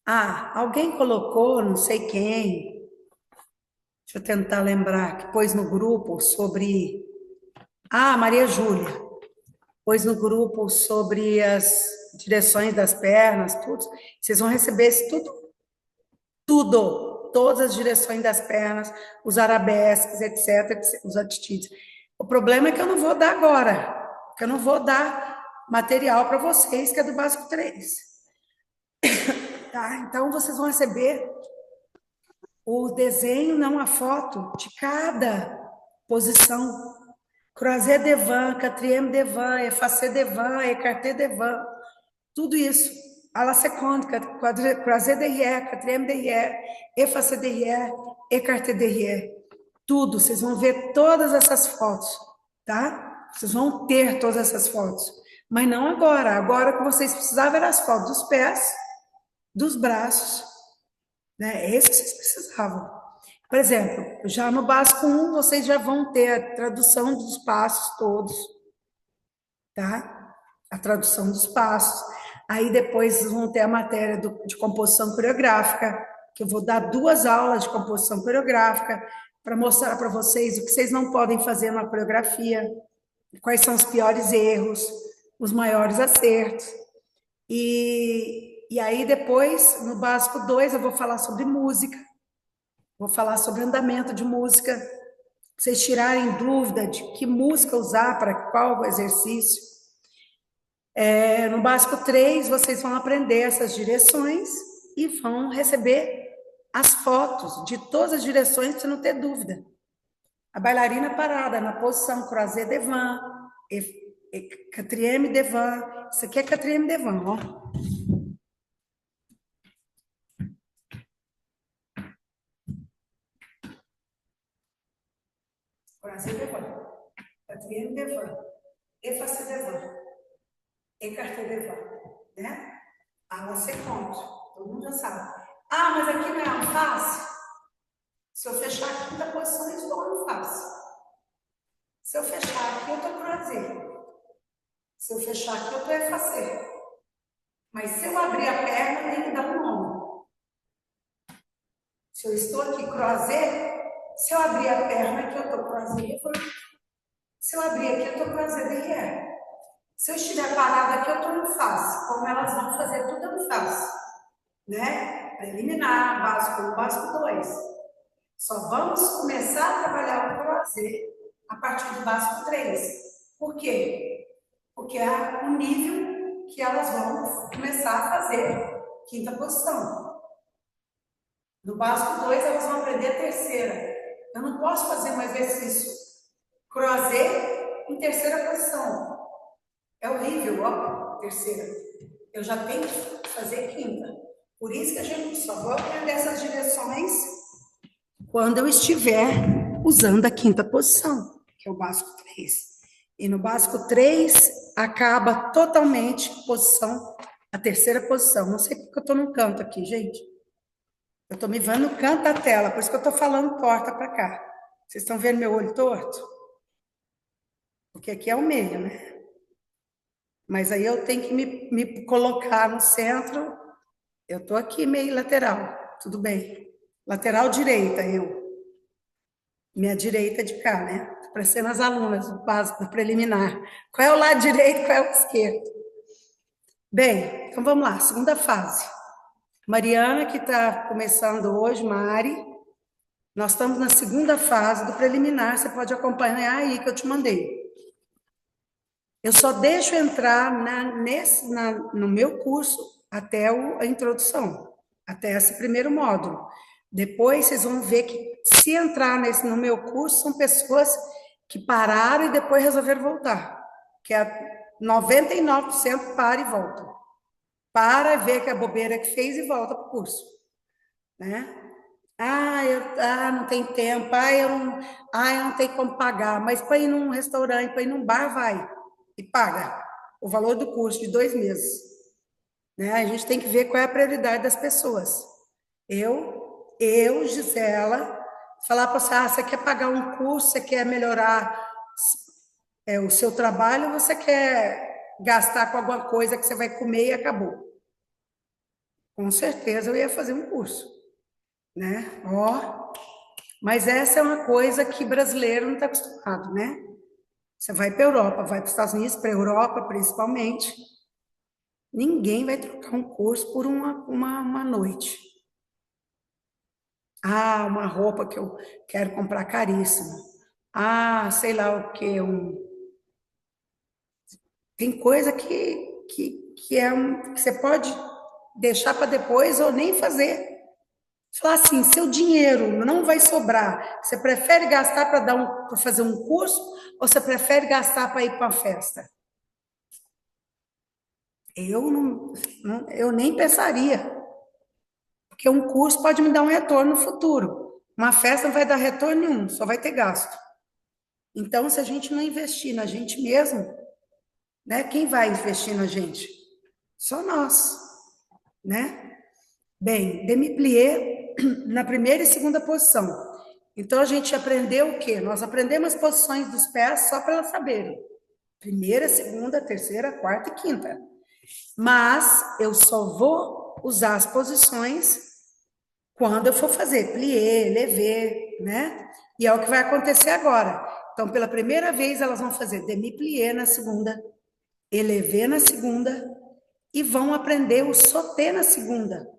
Ah, alguém colocou, não sei quem, deixa eu tentar lembrar, que pôs no grupo sobre. Ah, Maria Júlia, pôs no grupo sobre as direções das pernas, tudo. Vocês vão receber isso tudo, todas as direções das pernas, os arabesques, etc, os atitídeos. O problema é que eu não vou dar agora, que eu não vou dar material para vocês, que é do básico 3, tá? Então, vocês vão receber o desenho, não a foto, de cada posição. Croisé devant, quatrième devant, effacé devant, écarté devant, tudo isso. À la seconde, croisé derrière, quatrième derrière, effacé derrière, écarté derrière. Tudo, vocês vão ver todas essas fotos, tá? Vocês vão ter todas essas fotos. Mas não agora. Agora o que vocês precisavam era as fotos dos pés, dos braços, né? Esse que vocês precisavam. Por exemplo, já no básico 1, vocês já vão ter a tradução dos passos todos, tá? A tradução dos passos. Aí depois vocês vão ter a matéria de composição coreográfica, que eu vou dar 2 aulas de composição coreográfica para mostrar para vocês o que vocês não podem fazer na coreografia, quais são os piores erros, os maiores acertos. E aí depois, no básico 2, eu vou falar sobre música, vou falar sobre andamento de música, vocês tirarem dúvida de que música usar para qual exercício. No básico 3, vocês vão aprender essas direções e vão receber as fotos de todas as direções para você não ter dúvida. A bailarina parada na posição croisé devant, quatrième devant. Isso aqui é quatrième devant, ó. Croisé devant, quatrième devant, effacé devant, écarté devant, né? Ah, você conta, todo mundo já sabe. Ah, mas aqui não é a face? Se eu fechar a quinta posição, eu estou no face. Se eu fechar aqui, eu estou croisé. Se eu fechar aqui, eu estou effacé. Mas se eu abrir a perna, tem que dar um nome. Se eu estou aqui croisé, se eu abrir a perna aqui, eu estou croisé. Se eu abrir aqui, eu estou croisé derrière. Se eu estiver parada aqui, eu estou no face. Como elas vão fazer tudo no face, né? Preliminar, básico 1, básico 2. Só vamos começar a trabalhar o croisé a partir do básico 3. Por quê? Porque é o nível que elas vão começar a fazer quinta posição. No básico 2, elas vão aprender a terceira. Eu não posso fazer um exercício croisé em terceira posição. É horrível, ó, terceira. Eu já tenho que fazer quinta. Por isso que a gente só vai aprender essas direções quando eu estiver usando a quinta posição, que é o básico 3. E no básico 3, acaba totalmente posição, a terceira posição. Não sei porque eu estou no canto aqui, gente. Eu estou me vendo no canto da tela, por isso que eu estou falando torta para cá. Vocês estão vendo meu olho torto? Porque aqui é o meio, né? Mas aí eu tenho que me colocar no centro. Eu estou aqui meio lateral, tudo bem. Lateral direita, eu. Minha direita de cá, né? Tô parecendo as alunas do básico, do preliminar. Qual é o lado direito, qual é o esquerdo? Bem, então vamos lá, segunda fase. Mariana, que está começando hoje, Mari. Nós estamos na segunda fase do preliminar, você pode acompanhar aí que eu te mandei. Eu só deixo entrar no meu curso até a introdução, até esse primeiro módulo. Depois vocês vão ver que se entrar no meu curso, são pessoas que pararam e depois resolveram voltar. Que é 99% para e volta. Para ver que a bobeira que fez e volta para o curso. Né? Não tem tempo, eu não tenho como pagar, mas para ir num restaurante, para ir num bar, vai e paga o valor do curso de 2 meses. Né? A gente tem que ver qual é a prioridade das pessoas. Gisela, falar para você, você quer pagar um curso, você quer melhorar o seu trabalho, você quer gastar com alguma coisa que você vai comer e acabou. Com certeza eu ia fazer um curso, né? Ó, mas essa é uma coisa que brasileiro não está acostumado, né? Você vai para a Europa, vai para os Estados Unidos, para a Europa principalmente, ninguém vai trocar um curso por uma noite. Ah, uma roupa que eu quero comprar caríssima. Ah, sei lá o que, tem coisa que você pode deixar para depois ou nem fazer. Falar assim, seu dinheiro não vai sobrar. Você prefere gastar para fazer um curso ou você prefere gastar para ir para uma festa? Eu nem pensaria, porque um curso pode me dar um retorno no futuro. Uma festa não vai dar retorno nenhum, só vai ter gasto. Então, se a gente não investir na gente mesmo, né? Quem vai investir na gente? Só nós, né? Bem, demi-plié na primeira e segunda posição. Então, a gente aprendeu o quê? Nós aprendemos as posições dos pés só para elas saberem. Primeira, segunda, terceira, quarta e quinta. Mas eu só vou usar as posições quando eu for fazer plié, levé, né? E é o que vai acontecer agora. Então, pela primeira vez, elas vão fazer demi-plié na segunda, levé na segunda, e vão aprender o sauté na segunda.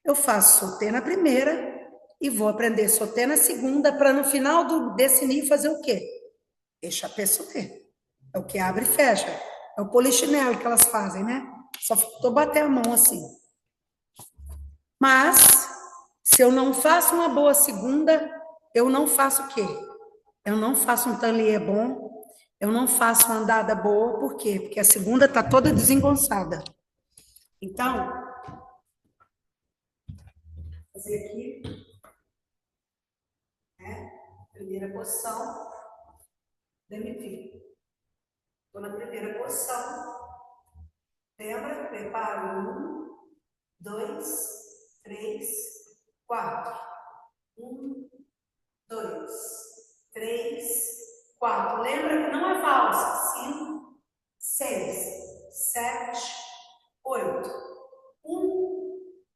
Eu faço sauté na primeira e vou aprender sauté na segunda para no final desse nível fazer o quê? Échappé sauté. É o que abre e fecha. É o polichinelo que elas fazem, né? Só faltou bater a mão assim. Mas, se eu não faço uma boa segunda, eu não faço o quê? Eu não faço um tablier bom, eu não faço uma andada boa, por quê? Porque a segunda está toda desengonçada. Então, vou fazer aqui, né? Primeira posição, demi-plié. Estou na primeira posição. Lembra? Preparo 2, 3, 4. 2, 3, 4. Lembra que não é valsa. 5, 6, 7, 8.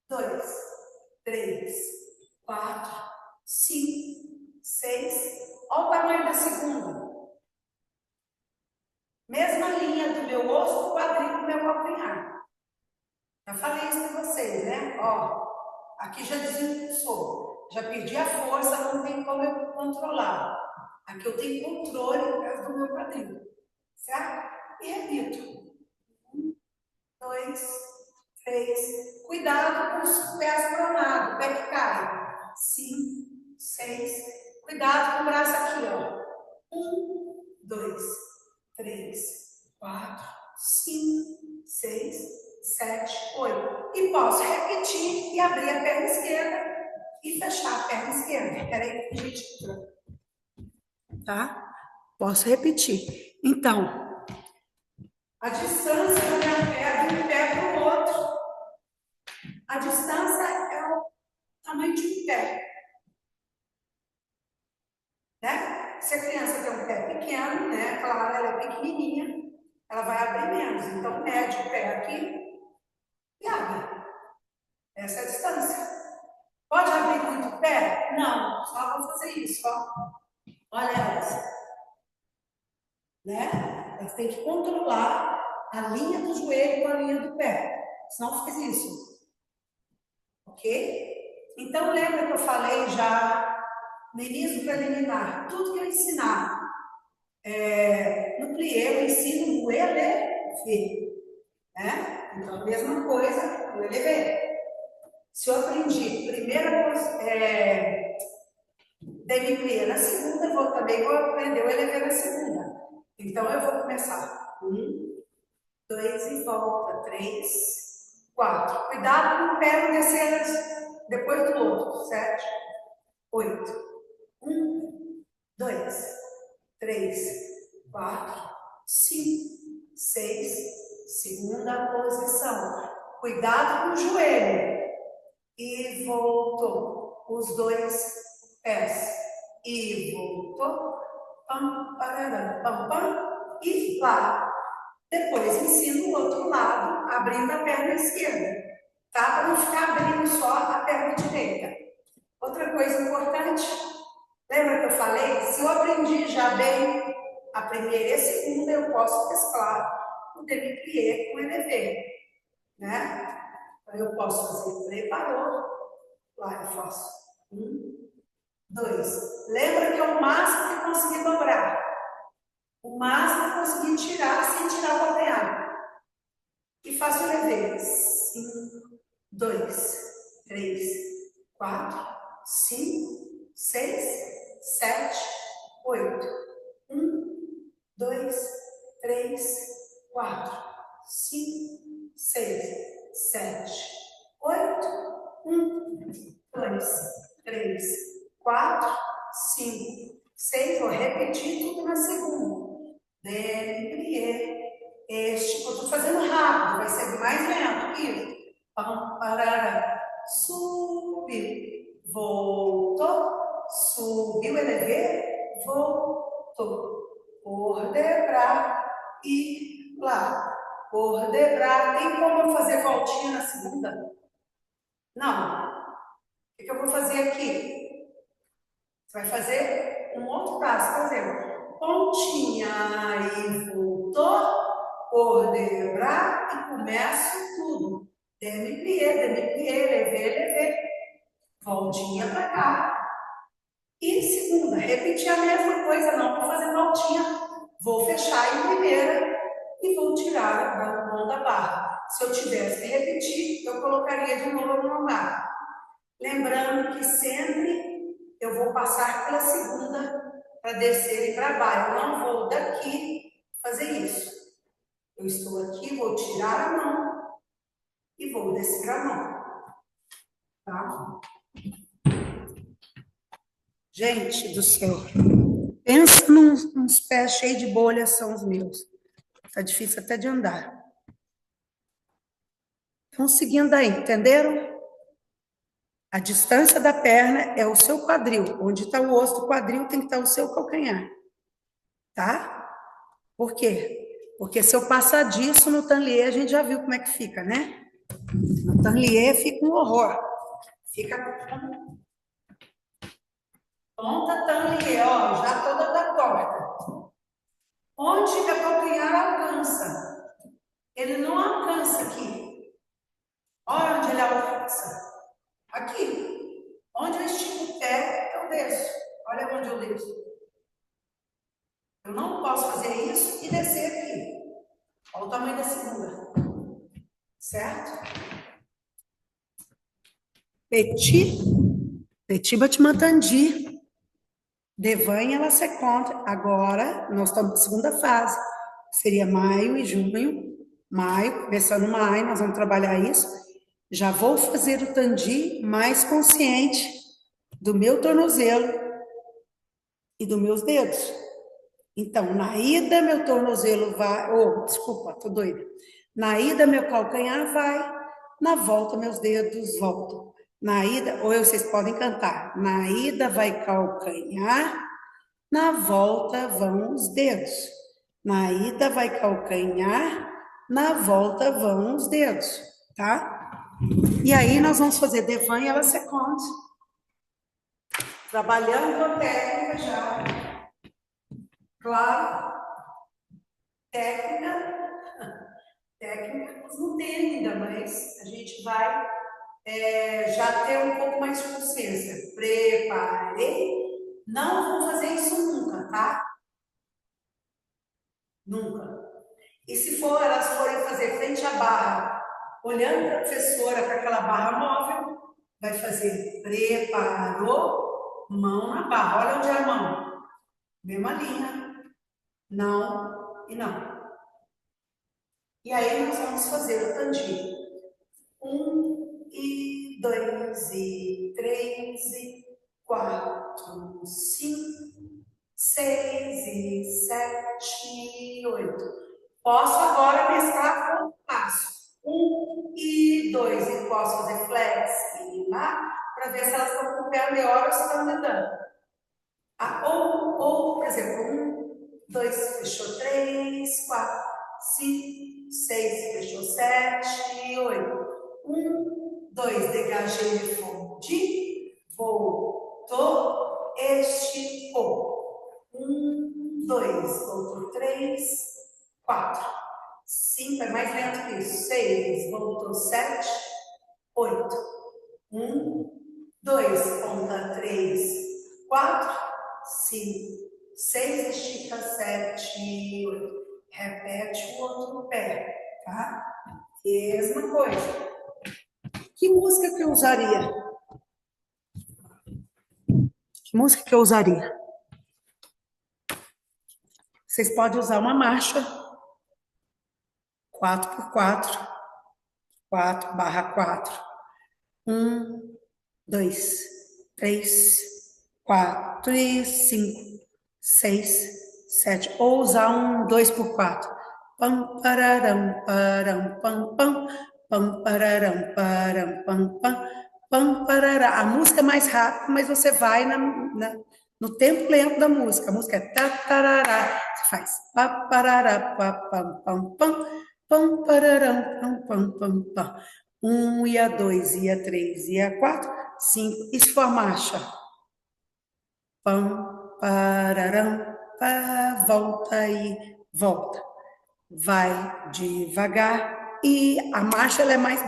2, 3, 4, 5, 6. Olha o tamanho da segunda. Mesma linha do meu osso, do quadril do meu calcanhar. Já falei isso para vocês, né? Ó, aqui já desimpulsou. Já perdi a força, não tem como eu controlar. Aqui eu tenho controle por causa do meu quadril. Certo? E repito. 2, 3. Cuidado com os pés pronados, o pé que cai. 5, 6. Cuidado com o braço aqui, ó. 2, 3, 4, 5, 6, 7, 8. E posso repetir e abrir a perna esquerda e fechar a perna esquerda. Espera aí, gente. Tá? Posso repetir. Então, a distância da minha perna de um pé para o outro. A distância é o tamanho de um pé. Né? Se a criança tem um pé pequeno, né? Claro, ela é pequenininha, ela vai abrir menos. Então, mede o pé aqui e abre. Essa é a distância. Pode abrir muito o pé? Não, só vou fazer isso, ó. Olha elas. Né? Elas têm que controlar a linha do joelho com a linha do pé. Senão faz isso. Ok? Então, lembra que eu falei já no início preliminar? Tudo que eu ensinar no plié, eu ensino o elevé. Né? Então, a mesma coisa no elevé. Se eu aprendi primeira demi-plié na segunda, eu também vou aprender o elevé na segunda. Então, eu vou começar. 2 e volta. 3, 4. Cuidado com o pé não descer depois do outro. 7, 8. 2, 3, 4, 5, 6. Segunda posição. Cuidado com o joelho. E voltou. Os dois pés. E voltou. Pam, pararam, pam, pam. E lá. Depois ensino o outro lado, abrindo a perna esquerda, tá? Para não ficar abrindo só a perna direita. Outra coisa importante, lembra que eu falei? Se eu aprendi já bem a primeira e a segunda, eu posso mesclar o demi-plié com o élevé, né? Então, eu posso fazer preparou, lá eu faço 2. Lembra que é o máximo que conseguir dobrar. O máximo que conseguir tirar sem tirar o calcanhar. E faço o élevé. 2, 3, 4, 5, 6, 7, 8. 2, 3, 4, 5, 6, 7, 8. 2, 3, 4, 5, 6. Vou repetir tudo na segunda. Demi-plié. Este, eu estou fazendo rápido, vai ser mais lento. Isso. Pam, parará. Subiu, voltou, subiu, elevei, voltou. Por debrar e lá. Por debrar. Tem como eu fazer voltinha na segunda? Não. O que eu vou fazer aqui? Você vai fazer um outro passo, por exemplo. Pontinha e voltou. Por debrar e começo tudo. Demi-plié, levei. Voltinha para cá. E segunda, repetir a mesma coisa, não vou fazer voltinha. Vou fechar em primeira e vou tirar a mão da barra. Se eu tivesse que repetir, eu colocaria de novo no barra. Lembrando que sempre eu vou passar pela segunda para descer e para baixo. Eu não vou daqui fazer isso. Eu estou aqui, vou tirar a mão e vou descer a mão. Tá? Gente do céu, pensa nos pés cheios de bolhas, são os meus. Tá difícil até de andar. Então, seguindo aí, entenderam? A distância da perna é o seu quadril. Onde está o osso do quadril tem que estar o seu calcanhar. Tá? Por quê? Porque se eu passar disso no tanlier, a gente já viu como é que fica, né? No tanlier fica um horror. Fica ponta tanlier, ó, já toda da torta. Onde que a calcanhar alcança? Ele não alcança aqui. Olha onde ele alcança. Aqui. Onde eu estico o pé, eu desço. Olha onde eu desço. Eu não posso fazer isso e descer aqui. Olha o tamanho da segunda. Certo? Petit Batimantandi. Devanha, ela se conta. Agora, nós estamos na segunda fase. Seria maio e junho. Maio, começando maio, nós vamos trabalhar isso. Já vou fazer o tandi mais consciente do meu tornozelo e dos meus dedos. Então, na ida, meu tornozelo vai... desculpa, tô doida. Na ida, meu calcanhar vai. Na volta, meus dedos voltam. Na ida, vocês podem cantar. Na ida vai calcanhar, na volta vão os dedos. Na ida vai calcanhar, na volta vão os dedos, tá? E aí nós vamos fazer devant e ela seconde. Trabalhando a técnica já. Claro. Técnica não tem ainda, mas a gente vai já ter um pouco mais de consciência. Preparei. Não vou fazer isso nunca, tá? Nunca. E se elas forem fazer frente à barra, olhando para a professora com aquela barra móvel, vai fazer preparou, mão na barra. Olha onde é a mão. Mesma linha. Não e não. E aí nós vamos fazer o tandi. 1 e 2 e 3 e 4, 5, 6 e 7 e 8. Posso agora mesclar com o passo. 1 e 2 e posso fazer flex e lá para ver se elas estão com o pé melhor ou se estão andando. Ou, por exemplo, 1, 2, fechou, 3, 4, 5, 6, fechou, 7, 8. 1, 2, degagei, fonde, voltou, esticou. 1, 2, voltou, 3, 4, 5, é mais lento que isso, 6, voltou, 7, 8. 1, 2, ponta, 3, 4, 5, 6, estica, 7, 8. Repete o outro pé, tá? Mesma coisa. Que música que eu usaria? Que música que eu usaria? Vocês podem usar uma marcha 4x4, 4/4. 1, 2, 3, 4 e 5, 6, 7. Ou usar um 2x4. Pam, pararam, param, pam, pam, pam, pararam, param, pam, pam, pam, parará. A música é mais rápida, mas você vai no tempo lento da música. A música é tatarará. Você faz pa, parará, pa, pam, pam, pam, pam, pararão, pam, pam, pam, pam. 1 e a 2 e a 3 e a 4, 5. Isso for a marcha. Pam, pararão, pá, volta e volta. Vai devagar e a marcha ela é mais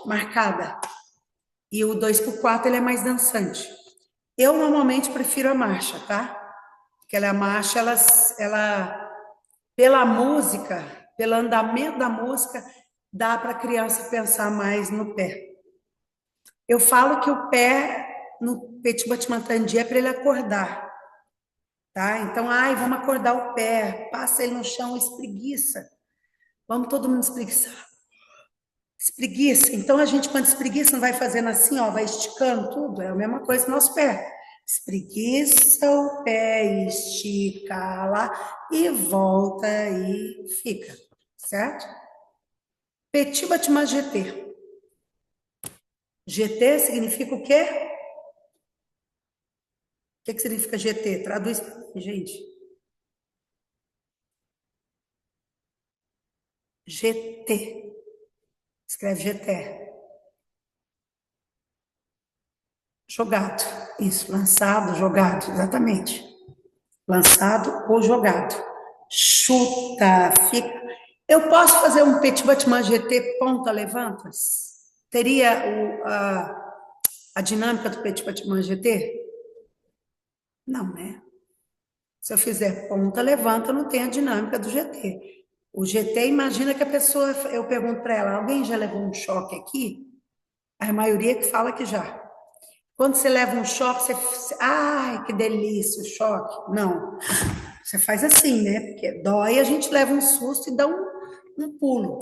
marcada. E o 2x4 ele é mais dançante. Eu normalmente prefiro a marcha, tá? Porque a marcha, ela pela música, pelo andamento da música, dá para a criança pensar mais no pé. Eu falo que o pé no Petit Batimantandi é para ele acordar, tá? Então, vamos acordar o pé, passa ele no chão, espreguiça. Vamos todo mundo espreguiçar. Espreguiça. Então, a gente, quando espreguiça, não vai fazendo assim, ó, vai esticando tudo. É a mesma coisa no nosso pé. Espreguiça o pé, estica lá e volta e fica, certo? Petit Batimat GT. GT significa o quê? O que significa GT? Traduz para mim, gente. GT. Escreve GT. Jogado. Isso, lançado, jogado, exatamente. Lançado ou jogado. Chuta, fica. Eu posso fazer um Petit Batimat GT ponta levantas? Teria a dinâmica do Petit Batimat GT? Não, né? Se eu fizer ponta levanta, não tem a dinâmica do GT. O GT, imagina que a pessoa, eu pergunto para ela, alguém já levou um choque aqui? A maioria que fala que já. Quando você leva um choque, ai, que delícia o choque. Não, você faz assim, né? Porque dói, a gente leva um susto e dá um pulo.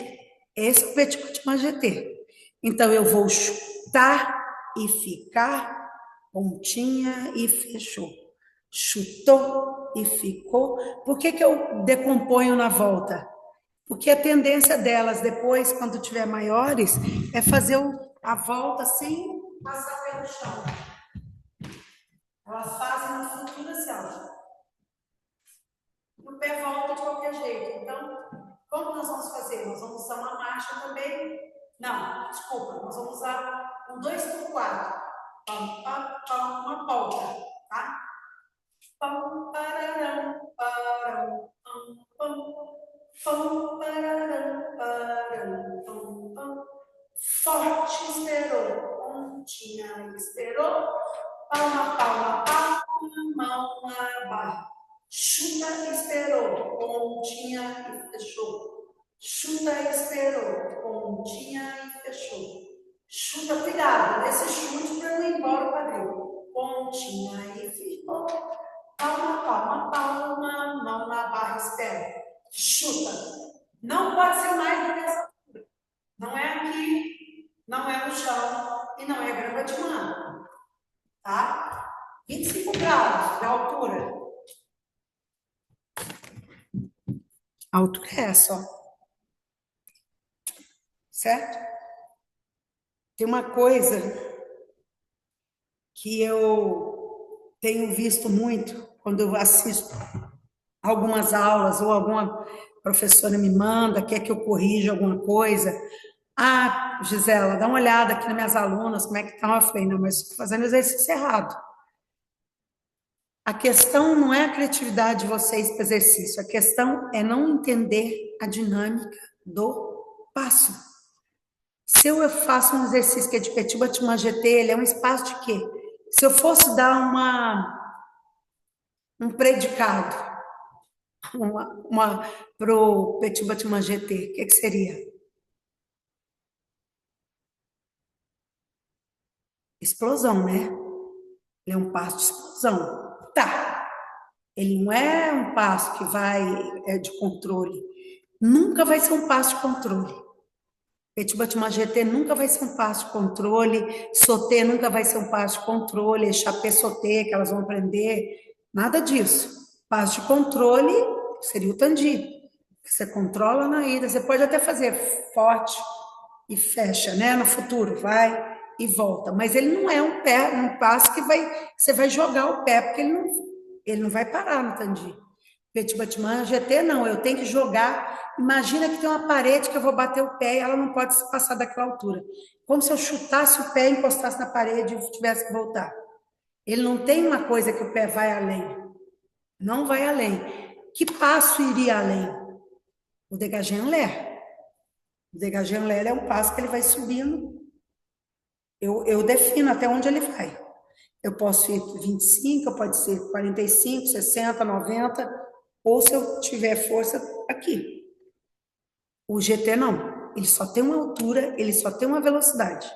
Esse é o Petit Batimat GT. Então, eu vou chutar e ficar, pontinha e fechou. Chutou e ficou. Por que eu decomponho na volta? Porque a tendência delas depois, quando tiver maiores, é fazer a volta sem passar pelo chão. Elas fazem uma cintura assim, ó. O pé volta de qualquer jeito. Então, como nós vamos fazer? Nós vamos usar uma marcha também. Não, desculpa, nós vamos usar um 2x4. Pam, pam, pam, uma volta, tá? Pam, pararão, parão, pam, pam. Pam, pararão, parão, pam, pam. Forte esperou, pontinha esperou. Palma, palma, palma, mão na barra. Chuta esperou, pontinha e fechou. Chuta esperou, pontinha e fechou. Chuta, cuidado, nesse chute para não ir embora o quadril. Pontinha e ficou. Palma, palma, palma, mão na barra, espera. Chuta. Não pode ser mais do que essa altura. Não é aqui, não é no chão e não é grama de mão. Tá? 25 graus de altura. A altura é essa, ó. Certo? Tem uma coisa que eu tenho visto muito quando eu assisto algumas aulas ou professora me manda, quer que eu corrija alguma coisa. Ah, Gisela, dá uma olhada aqui nas minhas alunas, como é que estão? Eu falei, não, mas estou fazendo exercício errado. A questão não é a criatividade de vocês para exercício, a questão é não entender a dinâmica do passo. Se eu faço um exercício que é de Petit Bâtiment GT, ele é um espaço de quê? Se eu fosse dar um predicado para o Petit Bâtiment GT, o que seria? Explosão, né? Ele é um passo de explosão. Tá. Ele não é um passo que vai de controle. Nunca vai ser um passo de controle. Petit Bâtiment GT nunca vai ser um passo de controle. Sauté nunca vai ser um passo de controle. Chapé sauté que elas vão aprender. Nada disso. Passo de controle seria o tandi. Você controla na ida. Você pode até fazer forte e fecha, né? No futuro, vai e volta. Mas ele não é um passo que você vai jogar o pé, porque ele não vai parar no tandi. Petit Bâtiment GT, não, eu tenho que jogar. Imagina que tem uma parede que eu vou bater o pé e ela não pode passar daquela altura. Como se eu chutasse o pé, encostasse na parede e tivesse que voltar. Ele não tem uma coisa que o pé vai além. Não vai além. Que passo iria além? O dégagé en l'air. O dégagé en l'air é um passo que ele vai subindo. Eu defino até onde ele vai. Eu posso ir 25, pode ser 45, 60, 90, ou se eu tiver força, aqui. O GT não. Ele só tem uma altura, ele só tem uma velocidade.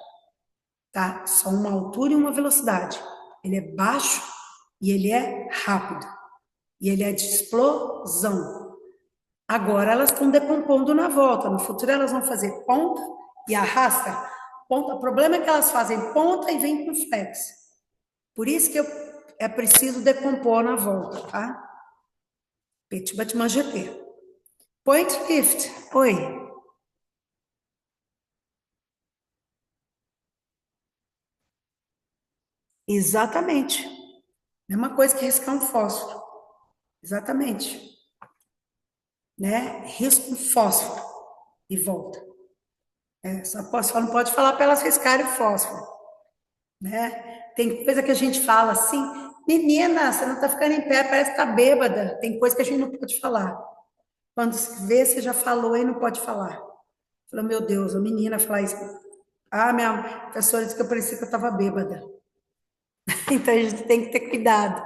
Tá? Só uma altura e uma velocidade. Ele é baixo e ele é rápido. E ele é de explosão. Agora elas estão decompondo na volta. No futuro elas vão fazer ponta e arrasta. Ponta. O problema é que elas fazem ponta e vem com flex. Por isso que é preciso decompor na volta, tá? Petit Bâtiment GT. Point lift. Oi. Exatamente. Mesma coisa que riscar um fósforo. Exatamente. Né? Risca um fósforo e volta. Só não pode falar para elas riscarem o fósforo. Né? Tem coisa que a gente fala assim, menina, você não está ficando em pé, parece que está bêbada. Tem coisa que a gente não pode falar. Quando se vê, você já falou e não pode falar. Fala, meu Deus, a menina falar isso. Ah, minha professora disse que eu parecia que eu estava bêbada. Então a gente tem que ter cuidado.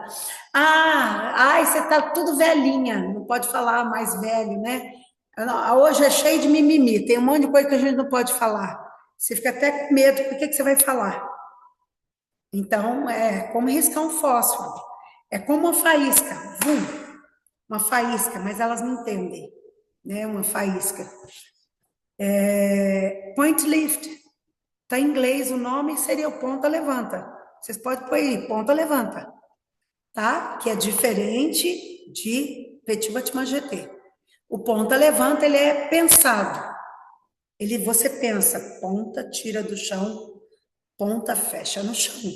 Ai, você tá tudo velhinha, não pode falar mais velho, né? Hoje é cheio de mimimi, tem um monte de coisa que a gente não pode falar. Você fica até com medo, por que você vai falar? Então, é como riscar um fósforo. É como uma faísca, uma faísca, mas elas não entendem, né? Uma faísca. Point lift. Tá em inglês, o nome seria o ponta levanta. Vocês podem pôr aí, ponta levanta. Tá? Que é diferente de Petit Bâtiment GT. O ponta levanta, ele é pensado. Você pensa, ponta tira do chão, ponta fecha no chão.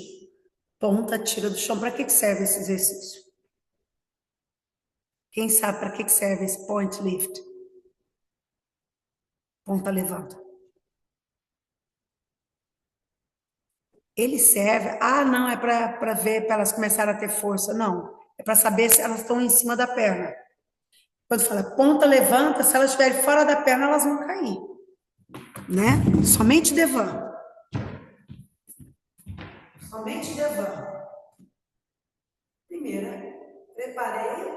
Ponta tira do chão. Para que serve esse exercício? Quem sabe para que serve esse point lift? Ponta levanta. Ele serve, não, é para ver, para elas começarem a ter força. Não, é para saber se elas estão em cima da perna. Quando fala ponta levanta, se elas estiverem fora da perna, elas vão cair. Né? Somente devant. Somente devant. Primeira, preparei,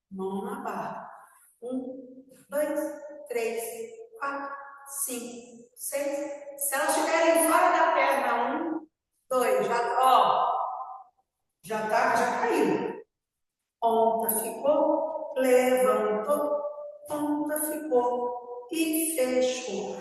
mão na barra. 1, 2, 3, 4, 5, 6. Se elas estiverem fora da perna, 1, 2, já caiu. Ponta ficou, levantou, ponta ficou e fechou.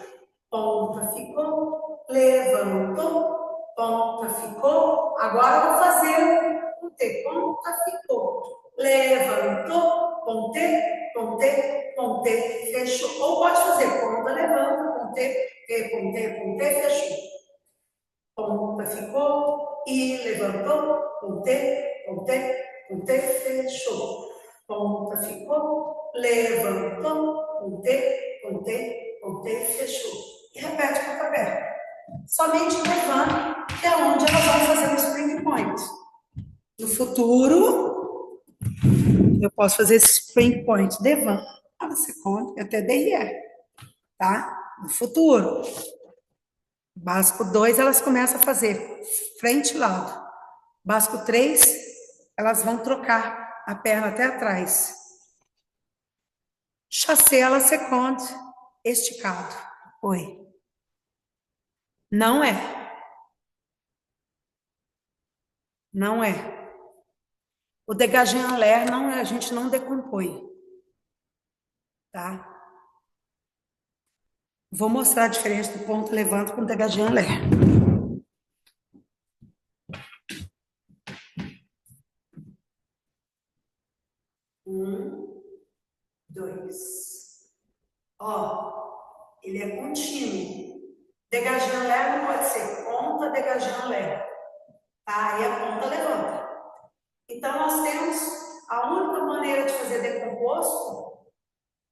Ponta ficou, levantou, ponta ficou. Agora eu vou fazer o T. Ponta ficou, levantou, ponte, ponte, ponte, fechou. Ou pode fazer ponta, levanta, ponte, fechou. Ponta ficou e levantou, ponte, ponte, ponte, fechou. Ponta ficou, levantou, pontei, fechou. E repete com a aberta. Somente levando, que é onde elas vão fazer o spring point. No futuro, eu posso fazer esse spring point devant, a second, até derrière, tá? No futuro. Básico 2, elas começam a fazer frente e lado. Básico 3, elas vão trocar a perna até atrás. Chassé à la seconde, esticado. Oi. Não é. Não é. O dégagé en l'air, não, a gente não decompõe. Tá? Vou mostrar a diferença do ponto levante com o dégagé en l'air. Um, dois. Ó, ele é contínuo. Dégagé en l'air não pode ser ponta, dégagé en l'air. Tá? Aí a ponta levanta. Então, nós temos a única maneira de fazer decomposto,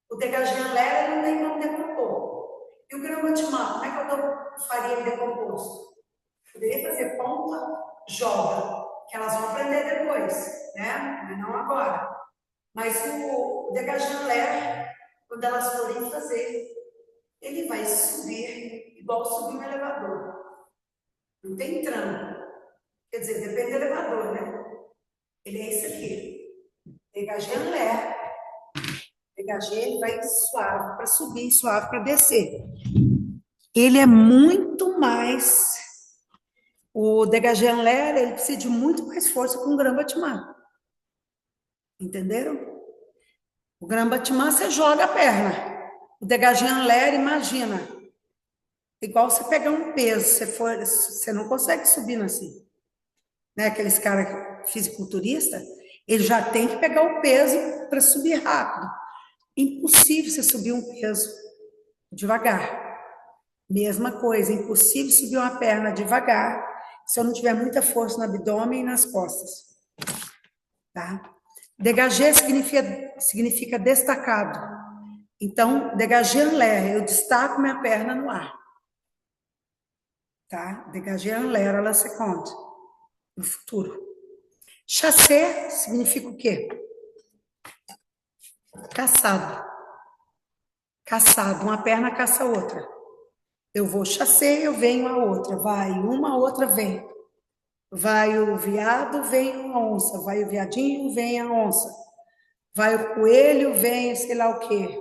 o dégagé en l'air não tem como decompor. E o grand battement, como é que eu faria ele decomposto? Poderia fazer ponta, joga, que elas vão aprender depois, né? Mas não agora. Mas o dégagé en l'air, quando elas forem fazer, ele vai subir igual subir um elevador. Não tem tranco. Quer dizer, depende do elevador, né? Ele é esse aqui. Dégagé en l'air. Dégagé, ele vai suave para subir, suave para descer. Ele é muito mais... O dégagé en l'air, ele precisa de muito mais força que um grand battement. Entenderam? O grand battement, você joga a perna. O dégagé en l'air, imagina. Igual você pegar um peso, você não consegue subir assim. Né? Aqueles caras fisiculturistas, ele já tem que pegar o peso para subir rápido. Impossível você subir um peso devagar. Mesma coisa, impossível subir uma perna devagar se eu não tiver muita força no abdômen e nas costas. Tá? Dégagé significa destacado. Então, dégagé en l'air, eu destaco minha perna no ar. Tá? Dégagé en l'air à la seconde, no futuro. Chassé significa o quê? Caçado. Caçado, uma perna caça a outra. Eu vou chassé, eu venho a outra. Vai uma, a outra vem. Vai o veado, vem a onça. Vai o viadinho, vem a onça. Vai o coelho, vem sei lá o quê.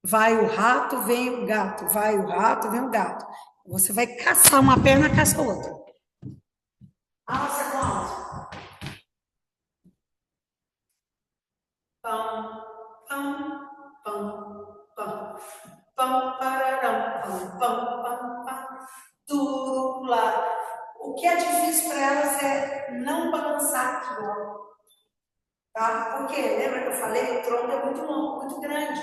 Vai o rato, vem o gato. Vai o rato, vem o gato. Você vai caçar uma perna, caça a outra. Ah, você conta. Pão, pão, pão, pão. Pão, pararão, pão, pão, pão, pão. Tudo lá. O que é difícil para elas é não balançar aqui, ó. Tá? Porque, lembra que eu falei? O tronco é muito longo, muito grande.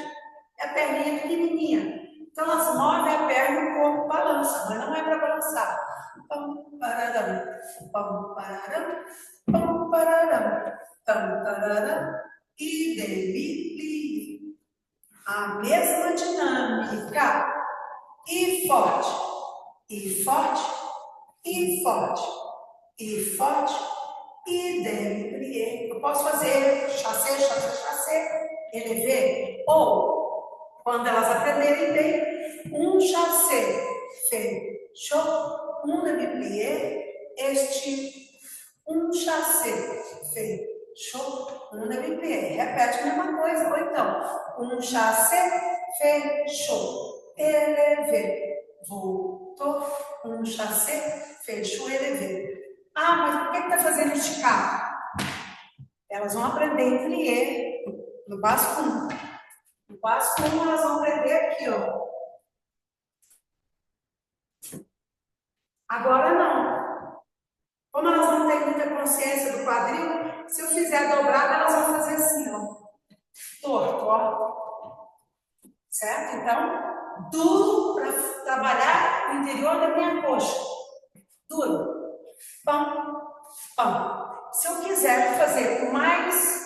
E a perninha é pequenininha. Então, elas movem a perna e o corpo balança, mas não é para balançar. Pão, pararão, pão, pararão, pão, pararão, pão, pararão. E dele, a mesma dinâmica. E forte, e forte, e forte, e forte, e demi-plié. Eu posso fazer chassé, chassé, chassé, élevé, ou, quando elas aprenderem bem, um chassé fechou, um demi-plié, um chassé fechou, um demi-plié. Repete a mesma coisa, ou então, um chassé fechou, élevé, voltou, um chassé fechou, élevé. Ah, mas por que está fazendo esticado? Elas vão aprender em plié, no básico 1. No básico 1, elas vão aprender aqui, ó. Agora não. Como elas não têm muita consciência do quadril, se eu fizer dobrado, elas vão fazer assim, ó. Torto, ó. Certo? Então, duro para trabalhar o interior da minha coxa. Duro. Pão, pão. Se eu quiser fazer com mais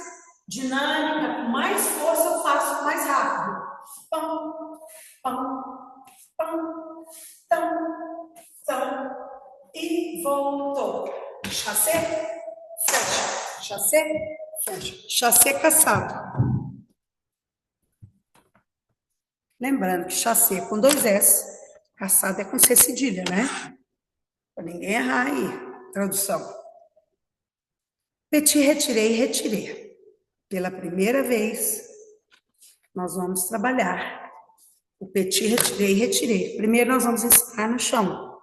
dinâmica, com mais força, eu faço mais rápido. pão, pão, pão, tam, tam, e voltou. Chassé, fecha, chassé, fecha, chassé caçado. Lembrando que chassé é com dois S, caçado é com C cedilha, né? Para ninguém errar aí, tradução. Petit, retirei, retirei. Pela primeira vez, nós vamos trabalhar o petit, retirei, retirei. Primeiro nós vamos ensinar no chão.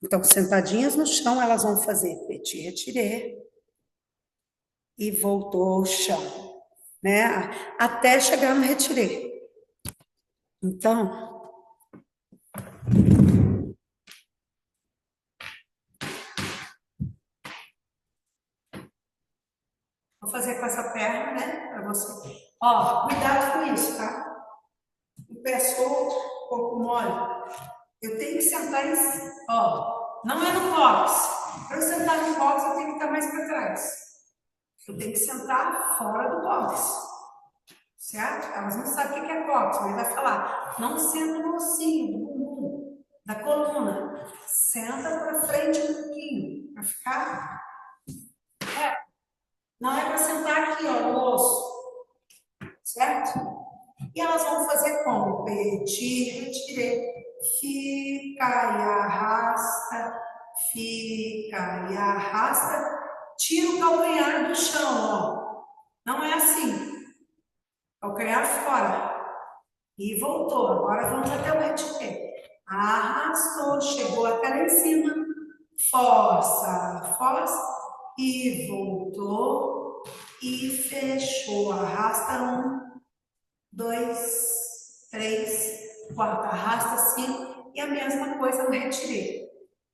Então, sentadinhas no chão, elas vão fazer petit, retirei e voltou ao chão, né? Até chegar no retirei. Então, vou fazer com essa perna, né? Para você. Ó, cuidado com isso, tá? O pé solto, corpo mole. Eu tenho que sentar em cima. Ó, não é no box. Para eu sentar no box, eu tenho que estar mais para trás. Eu tenho que sentar fora do box. Certo? Elas não sabem o que é box, mas vai falar. Não senta no ossinho, do bumbum, da coluna. Senta para frente um pouquinho, para ficar. Não é para sentar aqui, ó, no osso. Certo? E elas vão fazer como? Petit, retirei. Fica e arrasta, fica e arrasta. Tira o calcanhar do chão, ó. Não é assim. Calcanhar fora. E voltou. Agora vamos até o retirei. Arrastou, chegou até lá em cima. Força, força. E voltou. E fechou. Arrasta um. 2, 3, 4, arrasta 5 e a mesma coisa no retirei.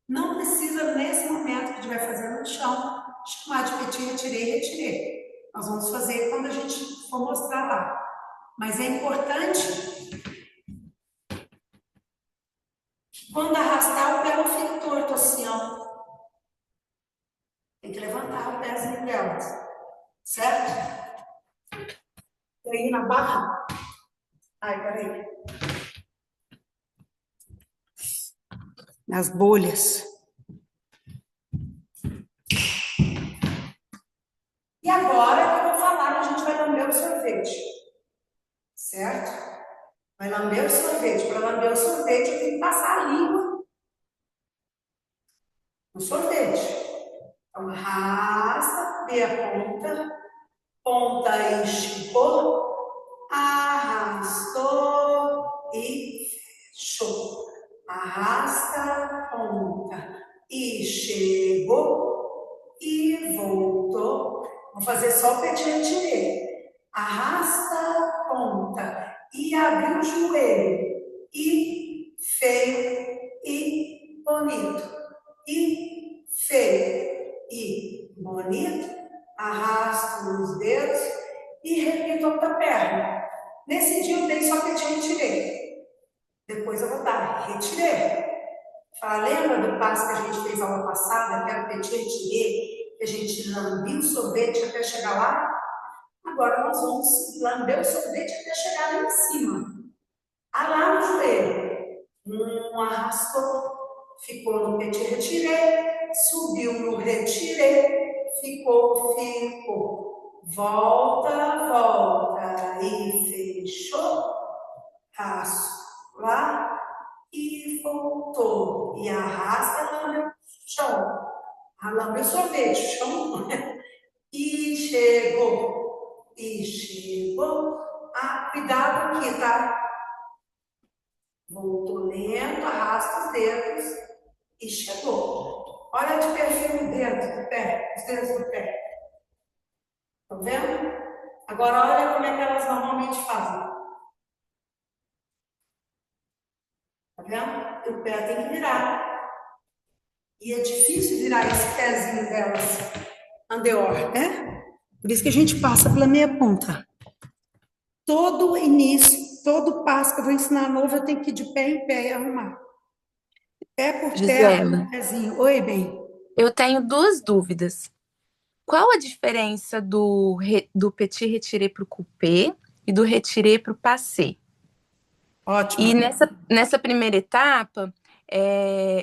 Não precisa nesse momento que a gente vai fazer no chão chamar de petit, retirei, retirei. Nós vamos fazer quando a gente for mostrar lá. Mas é importante que quando arrastar o pé não fique torto assim, ó. Tem que levantar o pezinho dela, certo? E aí na barra. Ai, peraí. Nas bolhas. E agora que eu vou falar que a gente vai lamber o sorvete. Certo? Vai lamber o sorvete. Para lamber o sorvete, eu tenho que passar a língua no sorvete. Então, arrasta, vê a ponta, ponta esticou, arrastou e fechou. Arrasta, ponta e chegou e voltou. Vou fazer só o petit retiré. Arrasta, ponta e abre o joelho. E feio e bonito. E feio e bonito. Arrasto os dedos e repito outra perna. Nesse dia eu dei só petit retirei. Depois eu vou dar retirei. Fala, lembra do passo que a gente fez aula passada, que era o petit retirei, que a gente lambia o sorvete até chegar lá? Agora nós vamos lamber o sorvete até chegar lá em cima. Lá no joelho. Arrastou, ficou no petit retiré, subiu no retiré, ficou, ficou. Volta, volta e fechou. Raço lá e voltou. E arrasta, lambe o chão. Lambe o sorvete, o chão. E chegou. E chegou. Cuidado aqui, tá? Voltou lento, arrasta os dedos e chegou. Olha de perfil o dedo do pé, os dedos do pé. Tá vendo? Agora olha como é que elas normalmente fazem. Tá vendo? O pé tem que virar. E é difícil virar esse pezinho delas andeor, né? Por isso que a gente passa pela meia ponta. Todo início, todo passo que eu vou ensinar novo, eu tenho que ir de pé em pé e arrumar. Pé por pé, arruma Gisela, o pezinho. Oi, bem. eu tenho duas dúvidas. Qual a diferença do petit retiré para o coupé e do retiré para o passé? Ótimo. E nessa primeira etapa,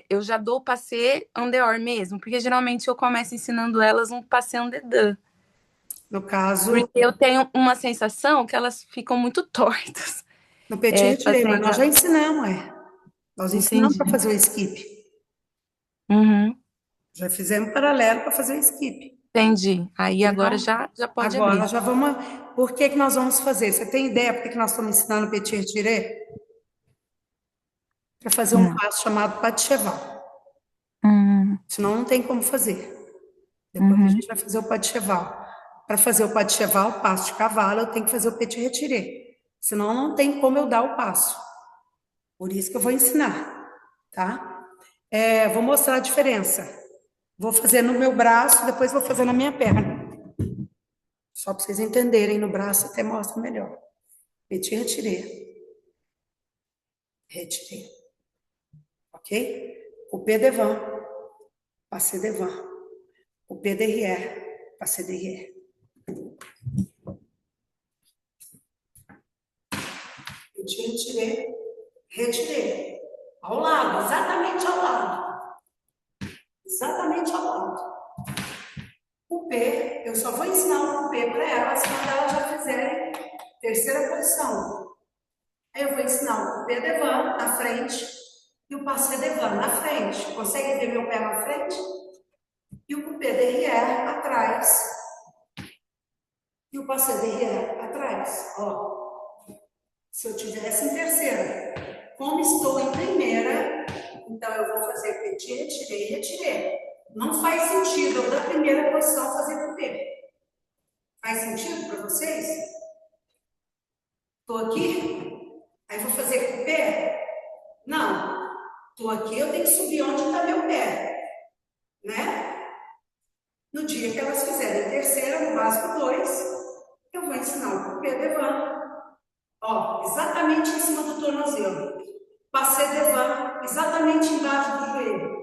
eu já dou o passé en dehors mesmo, porque geralmente eu começo ensinando elas um passé en dedans. No caso, Porque eu tenho uma sensação que elas ficam muito tortas. no petit retiré, mas Fazendo. nós já ensinamos, é. Nós ensinamos para Entendi. fazer o skip. Uhum, Já fizemos paralelo para fazer o skip. entendi. Aí agora Então, já pode agora abrir. já vamos. Por que que nós vamos fazer? Você tem ideia por que que nós estamos ensinando o petit retiré? Para fazer um Não. passo chamado pas de cheval. Hum, Senão não tem como fazer. Depois a uhum, gente vai fazer o pas de cheval. Para fazer o pas de cheval, passo de cavalo, eu tenho que fazer o petit retiré. Senão não tem como eu dar o passo. Por isso que eu vou ensinar, tá? Vou mostrar a diferença. Vou fazer no meu braço, depois vou fazer na minha perna. Só para vocês entenderem, no braço até mostra melhor. Petit retiré. Retiré. Ok? Coupé devant. Passé devant. Coupé derrière. Passé derrière. Petit retiré. Retiré. Ao lado, exatamente ao lado. Exatamente ao lado. Coupé, eu só vou ensinar o coupé para elas quando elas já fizerem terceira posição. Aí eu vou ensinar o coupé devant na frente e o passé devant na frente. Consegue ver meu pé na frente? E o coupé derrière atrás. E o passé derrière atrás. Ó, se eu tivesse em terceira, como estou em primeira, então eu vou fazer petit, retirei, retirei. Não faz sentido eu da primeira posição fazer coupé. Faz sentido para vocês? Estou aqui, aí vou fazer com o pé? Não. Estou aqui, eu tenho que subir onde está meu pé, né? No dia que elas fizerem terceira, no básico 2, eu vou ensinar o pé devant. Ó, exatamente em cima do tornozelo. Passé devant, exatamente embaixo do joelho.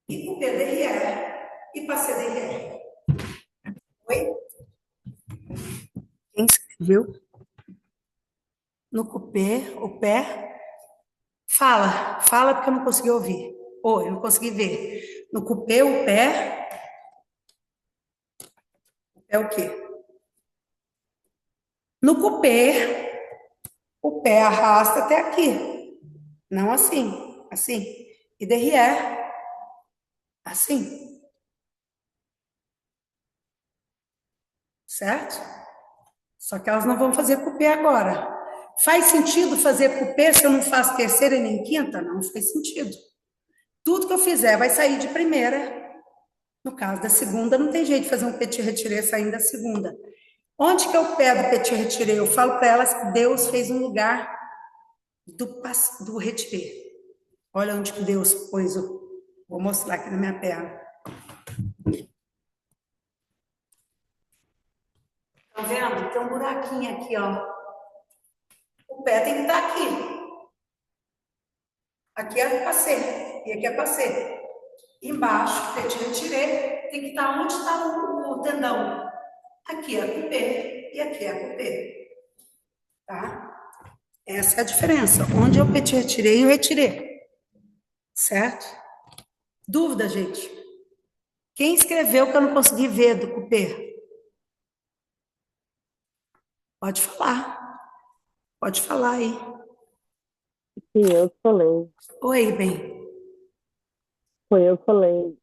E o pé derrière e passé derrière. Oi? Quem escreveu? No coupé, o pé. Fala porque eu não consegui ouvir. Ou eu não consegui ver. No coupé, o pé é o quê? No coupé, o pé arrasta até aqui. Não assim, assim. E derrière, assim. Certo? Só que elas não vão fazer coupé agora. Faz sentido fazer coupé se eu não faço terceira e nem quinta? Não faz sentido. Tudo que eu fizer vai sair de primeira. No caso da segunda, não tem jeito de fazer um petit retiré saindo da segunda. Onde que é o pé do petit retiré? Eu falo para elas que Deus fez um lugar do retiré. Olha onde que Deus pôs o... Vou mostrar aqui na minha perna. Tá vendo? Tem um buraquinho aqui, ó. O pé tem que estar aqui. Aqui é passé e aqui é passé. Embaixo, petit retiré, tem que estar onde está o tendão. Aqui é coupé e aqui é coupé. Tá? Essa é a diferença. Onde eu petit retiré e eu retirei. Certo? Dúvida, gente? Quem escreveu que eu não consegui ver do cupê? Pode falar. Pode falar aí. Sim, eu falei. Oi, bem. Eu falei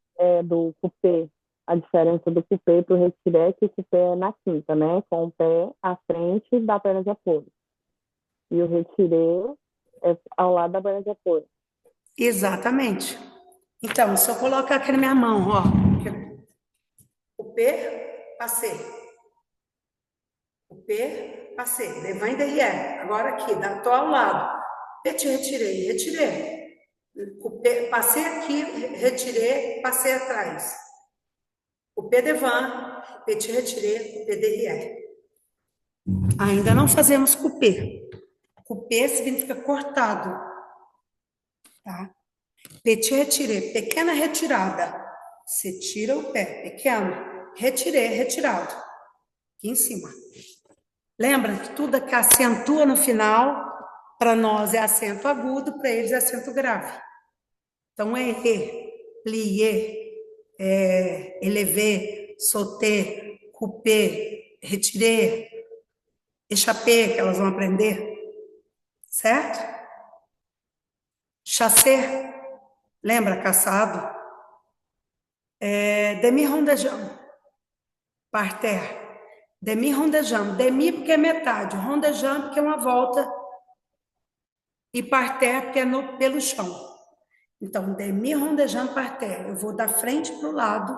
do cupê. A diferença do cupê para o retiré é que o cupê é na quinta, né? Com o pé à frente da perna de apoio. E o retiré é ao lado da perna de apoio. Exatamente. Então, se eu colocar aqui na minha mão, ó. Cupê, passei. Cupê, passei. Devant e derrière. Agora aqui, tô ao lado. Petit, retirei, retirei. Cupê, passei aqui, retirei, passei atrás. Coupé devant, petit retiré, coupé derrière. Ainda não fazemos coupé. Coupé significa cortado, tá? Petit retiré, pequena retirada. Você tira o pé, pequeno. Retiré, retirado. Aqui em cima. Lembra que tudo que acentua no final Para nós é acento agudo, para eles é acento grave. Então, é ré, plié, élevé, sauté, coupé, retiré, échappé, que elas vão aprender, certo? Chassé, lembra, caçado? Demi-rondejão, parterre. Demi-rondejão, demi porque é metade, rondejão porque é uma volta, e parterre porque é pelo chão. Então, demi-rondejão, parterre. Eu vou da frente para o lado,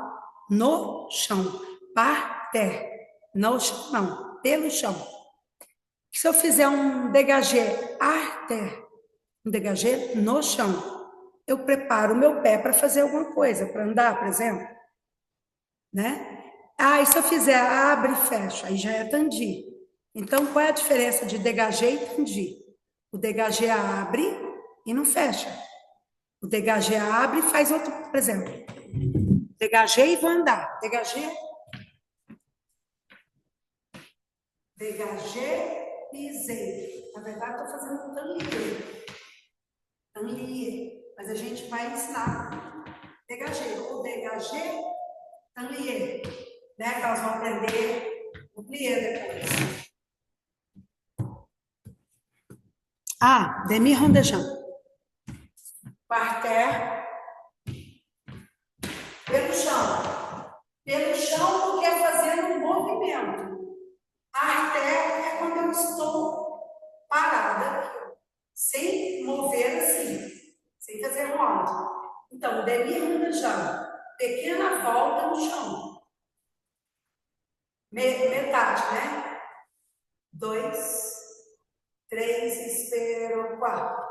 no chão. Parterre. No chão, não, pelo chão. Se eu fizer um dégagé artère, um dégagé no chão, eu preparo o meu pé para fazer alguma coisa, para andar, por exemplo. Né? E se eu fizer abre e fecha, aí já é tandi. Então, qual é a diferença de dégagé e tandi? O dégagé abre e não fecha. O dégagé abre e faz outro, por exemplo. Dégagé e vou andar. Dégagé, pisei. Na verdade, estou fazendo um tanlier. Mas a gente vai ensinar dégagé. Ou dégagé, tanlier. Né? Que elas vão aprender o plié depois. Demi-rondejão. Parterre. Pelo chão. Pelo chão porque é fazendo um movimento. Artère é quando eu estou parada, sem mover assim, sem fazer roda. Então, demi-rondejão. Pequena volta no chão. Metade, né? 2, 3, espero, 4.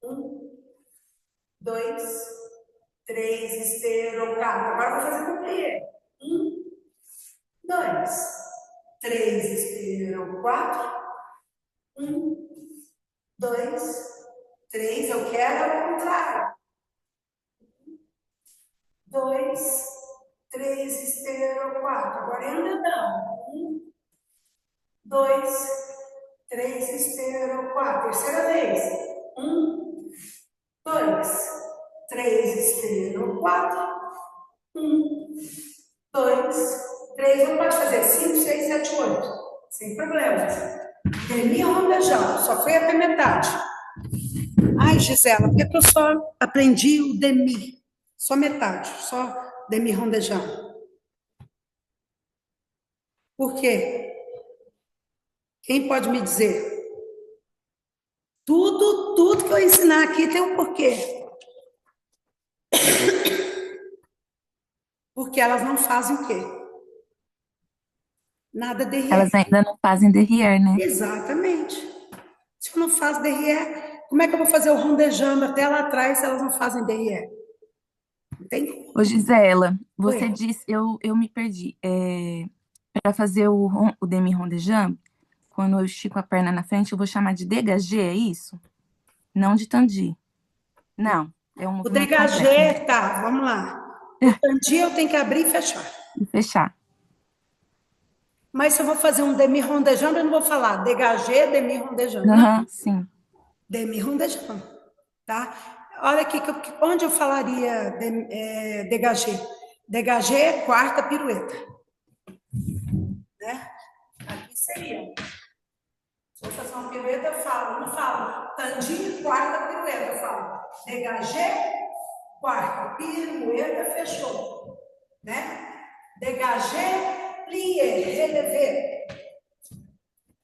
1, 2, 3, espero, 4. Agora eu vou fazer com o plié. 1, 2, 3, espero, 4. 1, 2, 3. Eu quero ao contrário. 2, 3, espero, 4. Agora é andadão. 1, 2, 3, espero, 4. Terceira vez. 1, 2, 3, espero, 4. 1, 2, 3. Não pode fazer 5, 6, 7, 8. Sem problemas. Demi-rondejão. Só foi até metade. Gisela, por que eu só aprendi o demi? Só metade. Só demi-rondejão. Por quê? Quem pode me dizer? Tudo que eu ensinar aqui tem um porquê. Porque elas não fazem o quê? Nada derrière. Elas ainda não fazem derrière, né? Exatamente. Se eu não faço derrière, como é que eu vou fazer o rondejando até lá atrás se elas não fazem derrière? Não tem como. Ô, Gisela, você Oi. disse, eu me perdi. Para fazer o demi-rondejambe, quando eu estico a perna na frente, eu vou chamar de dégagé, é isso? Não de tandi. Não, é um O movimento dégagé, completo. tá, vamos lá. O tandi eu tenho que abrir e fechar. E fechar. Mas se eu vou fazer um demi-rondejambe, eu não vou falar dégagé, demi-rondejambe. Aham, sim. Demi-rondejambe, tá? Olha aqui, onde eu falaria dégagé? Dégagé é quarta pirueta. Né? Aqui seria. Se eu fazer uma pirueta, eu falo, não falo. Tandi, quarta pirueta, eu falo. Dégagé, quarta, pirueta, fechou. Né? Dégagé, plié, relevé.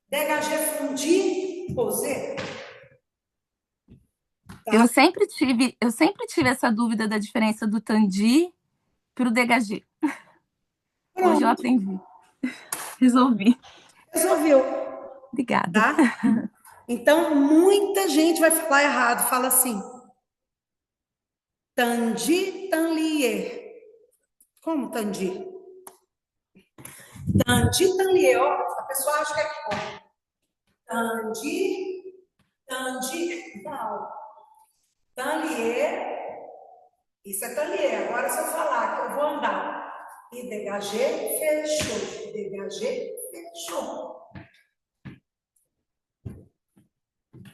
Dégagé, fondi, posé. Tá? Eu sempre tive essa dúvida da diferença do tandi pro dégagé. Hoje eu Pronto, aprendi. Resolvi. resolveu. Obrigada. Tá? Então, muita gente vai falar errado. Fala assim, tandi, tanlier. Como tandi? Tandi, tanlier. Ó, a pessoa acha que é aqui, ó. Tandi, tandi. Não. Tanlier. Isso é tanlier. Agora, se eu falar que eu vou andar e dégagé, fechou. Dégagé, fechou.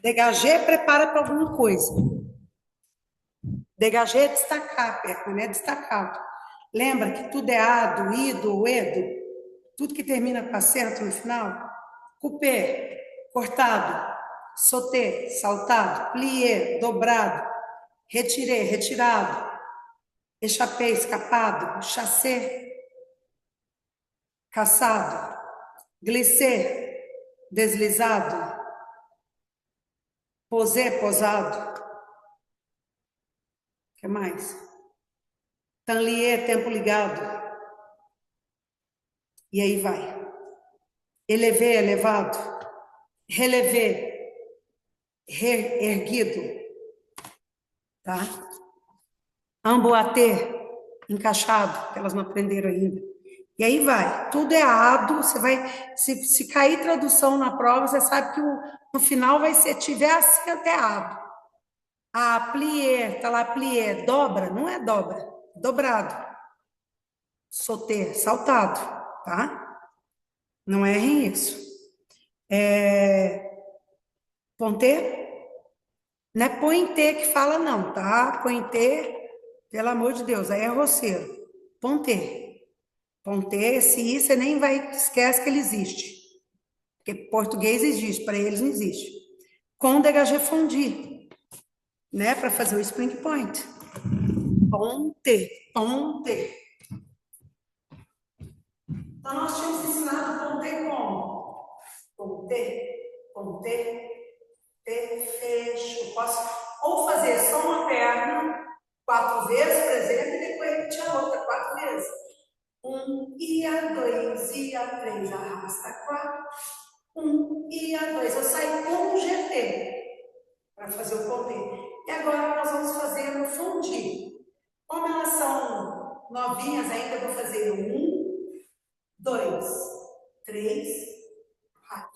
Dégagé prepara para alguma coisa. Dégagé é destacar a perna, né? Destacado. Lembra que tudo é ado, ido ou edo? Tudo que termina com acento no final? Coupé, cortado. Sauté, saltado. Plié, dobrado. Retiré, retirado. Échappé, escapado. Chassé, caçado. Glissé, deslizado. Posé, posado. O que mais? Tanlier, tempo ligado. E aí vai. Elevé, elevado. Relevé, erguido. Tá? Emboîter, encaixado, que elas não aprenderam ainda. E aí vai. Tudo é ado. Você vai. Se cair tradução na prova, você sabe que no final vai ser tiver acento é ado. Ah, plié, tá lá plié. Dobra? Não é dobra. Dobrado. Sauter, saltado, tá? Não errem isso. Ponter? Não é pointer que fala não, tá? Pointer, pelo amor de Deus, aí é roceiro. Ponter. Ponter, esse I, você nem vai, esquece que ele existe. Porque português existe, para eles não existe. Com dégagé fondi, né? Para fazer o spring point. Ponter, ponter. Então, nós tínhamos ensinado ponter como? Ponter, ponter, fecho. Posso ou fazer só uma perna 4 vezes, por exemplo, e depois repetir a outra 4 vezes. 1 e a 2 e a 3, arrasta 4. 1 e a 2. Eu saí com um GT para fazer o ponteiro. E agora nós vamos fazer no fundir. Como elas são novinhas ainda, eu vou fazer 1, 2, 3, 4,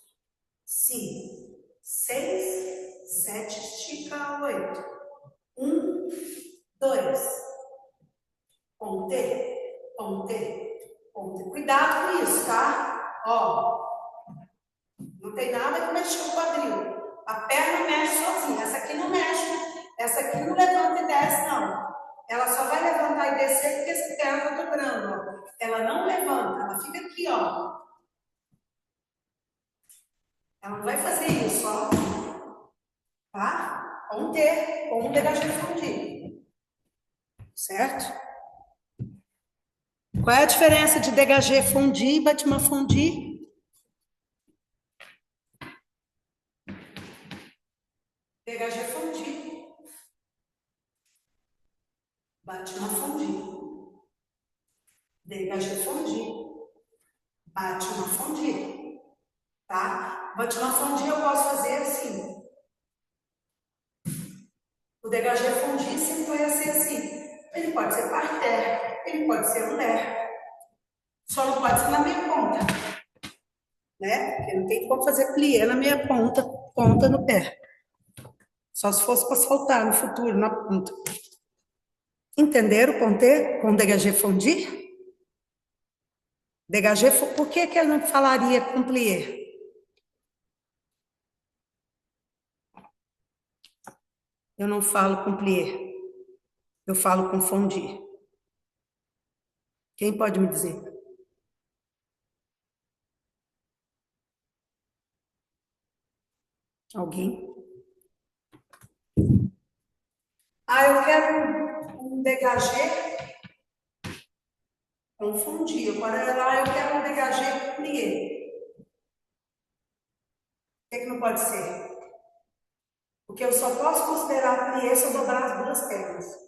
5, 6, 7, estica 8. 1, 2, ponteiro, ponteiro, ponteiro. Cuidado com isso, tá? Ó, não tem nada que mexer o quadril. A perna mexe sozinha. Essa aqui não mexe. Essa aqui não levanta e desce, não. Ela só vai levantar e descer porque essa perna está dobrando, ó. Ela não levanta, ela fica aqui, ó. Ela não vai fazer isso, ó. Tá? Com um degagê fundido. Certo? Qual é a diferença de degagê fundir e battement fundir? Degagê fundir. Batiment fundir. Degagê fundir. Batiment fundir. Tá? Batiment fundir eu posso fazer assim. O dégagé fundir sempre vai ser assim. Ele pode ser parterre, ele pode ser um lé. Só não pode ser na meia ponta. Né? Porque não tem como fazer plié na meia ponta, ponta no pé. Só se fosse para soltar no futuro, na ponta. Entenderam o ponter com dégagé fundir? Dégagé, por que ele não falaria com plié? Eu não falo com plié. Eu falo com fundir. Quem pode me dizer? Alguém? Ah, eu quero um dégagé com fundir. Agora lá eu quero um dégagé com plié. Por que não pode ser? Porque eu só posso considerar plié se eu dobrar as duas pernas.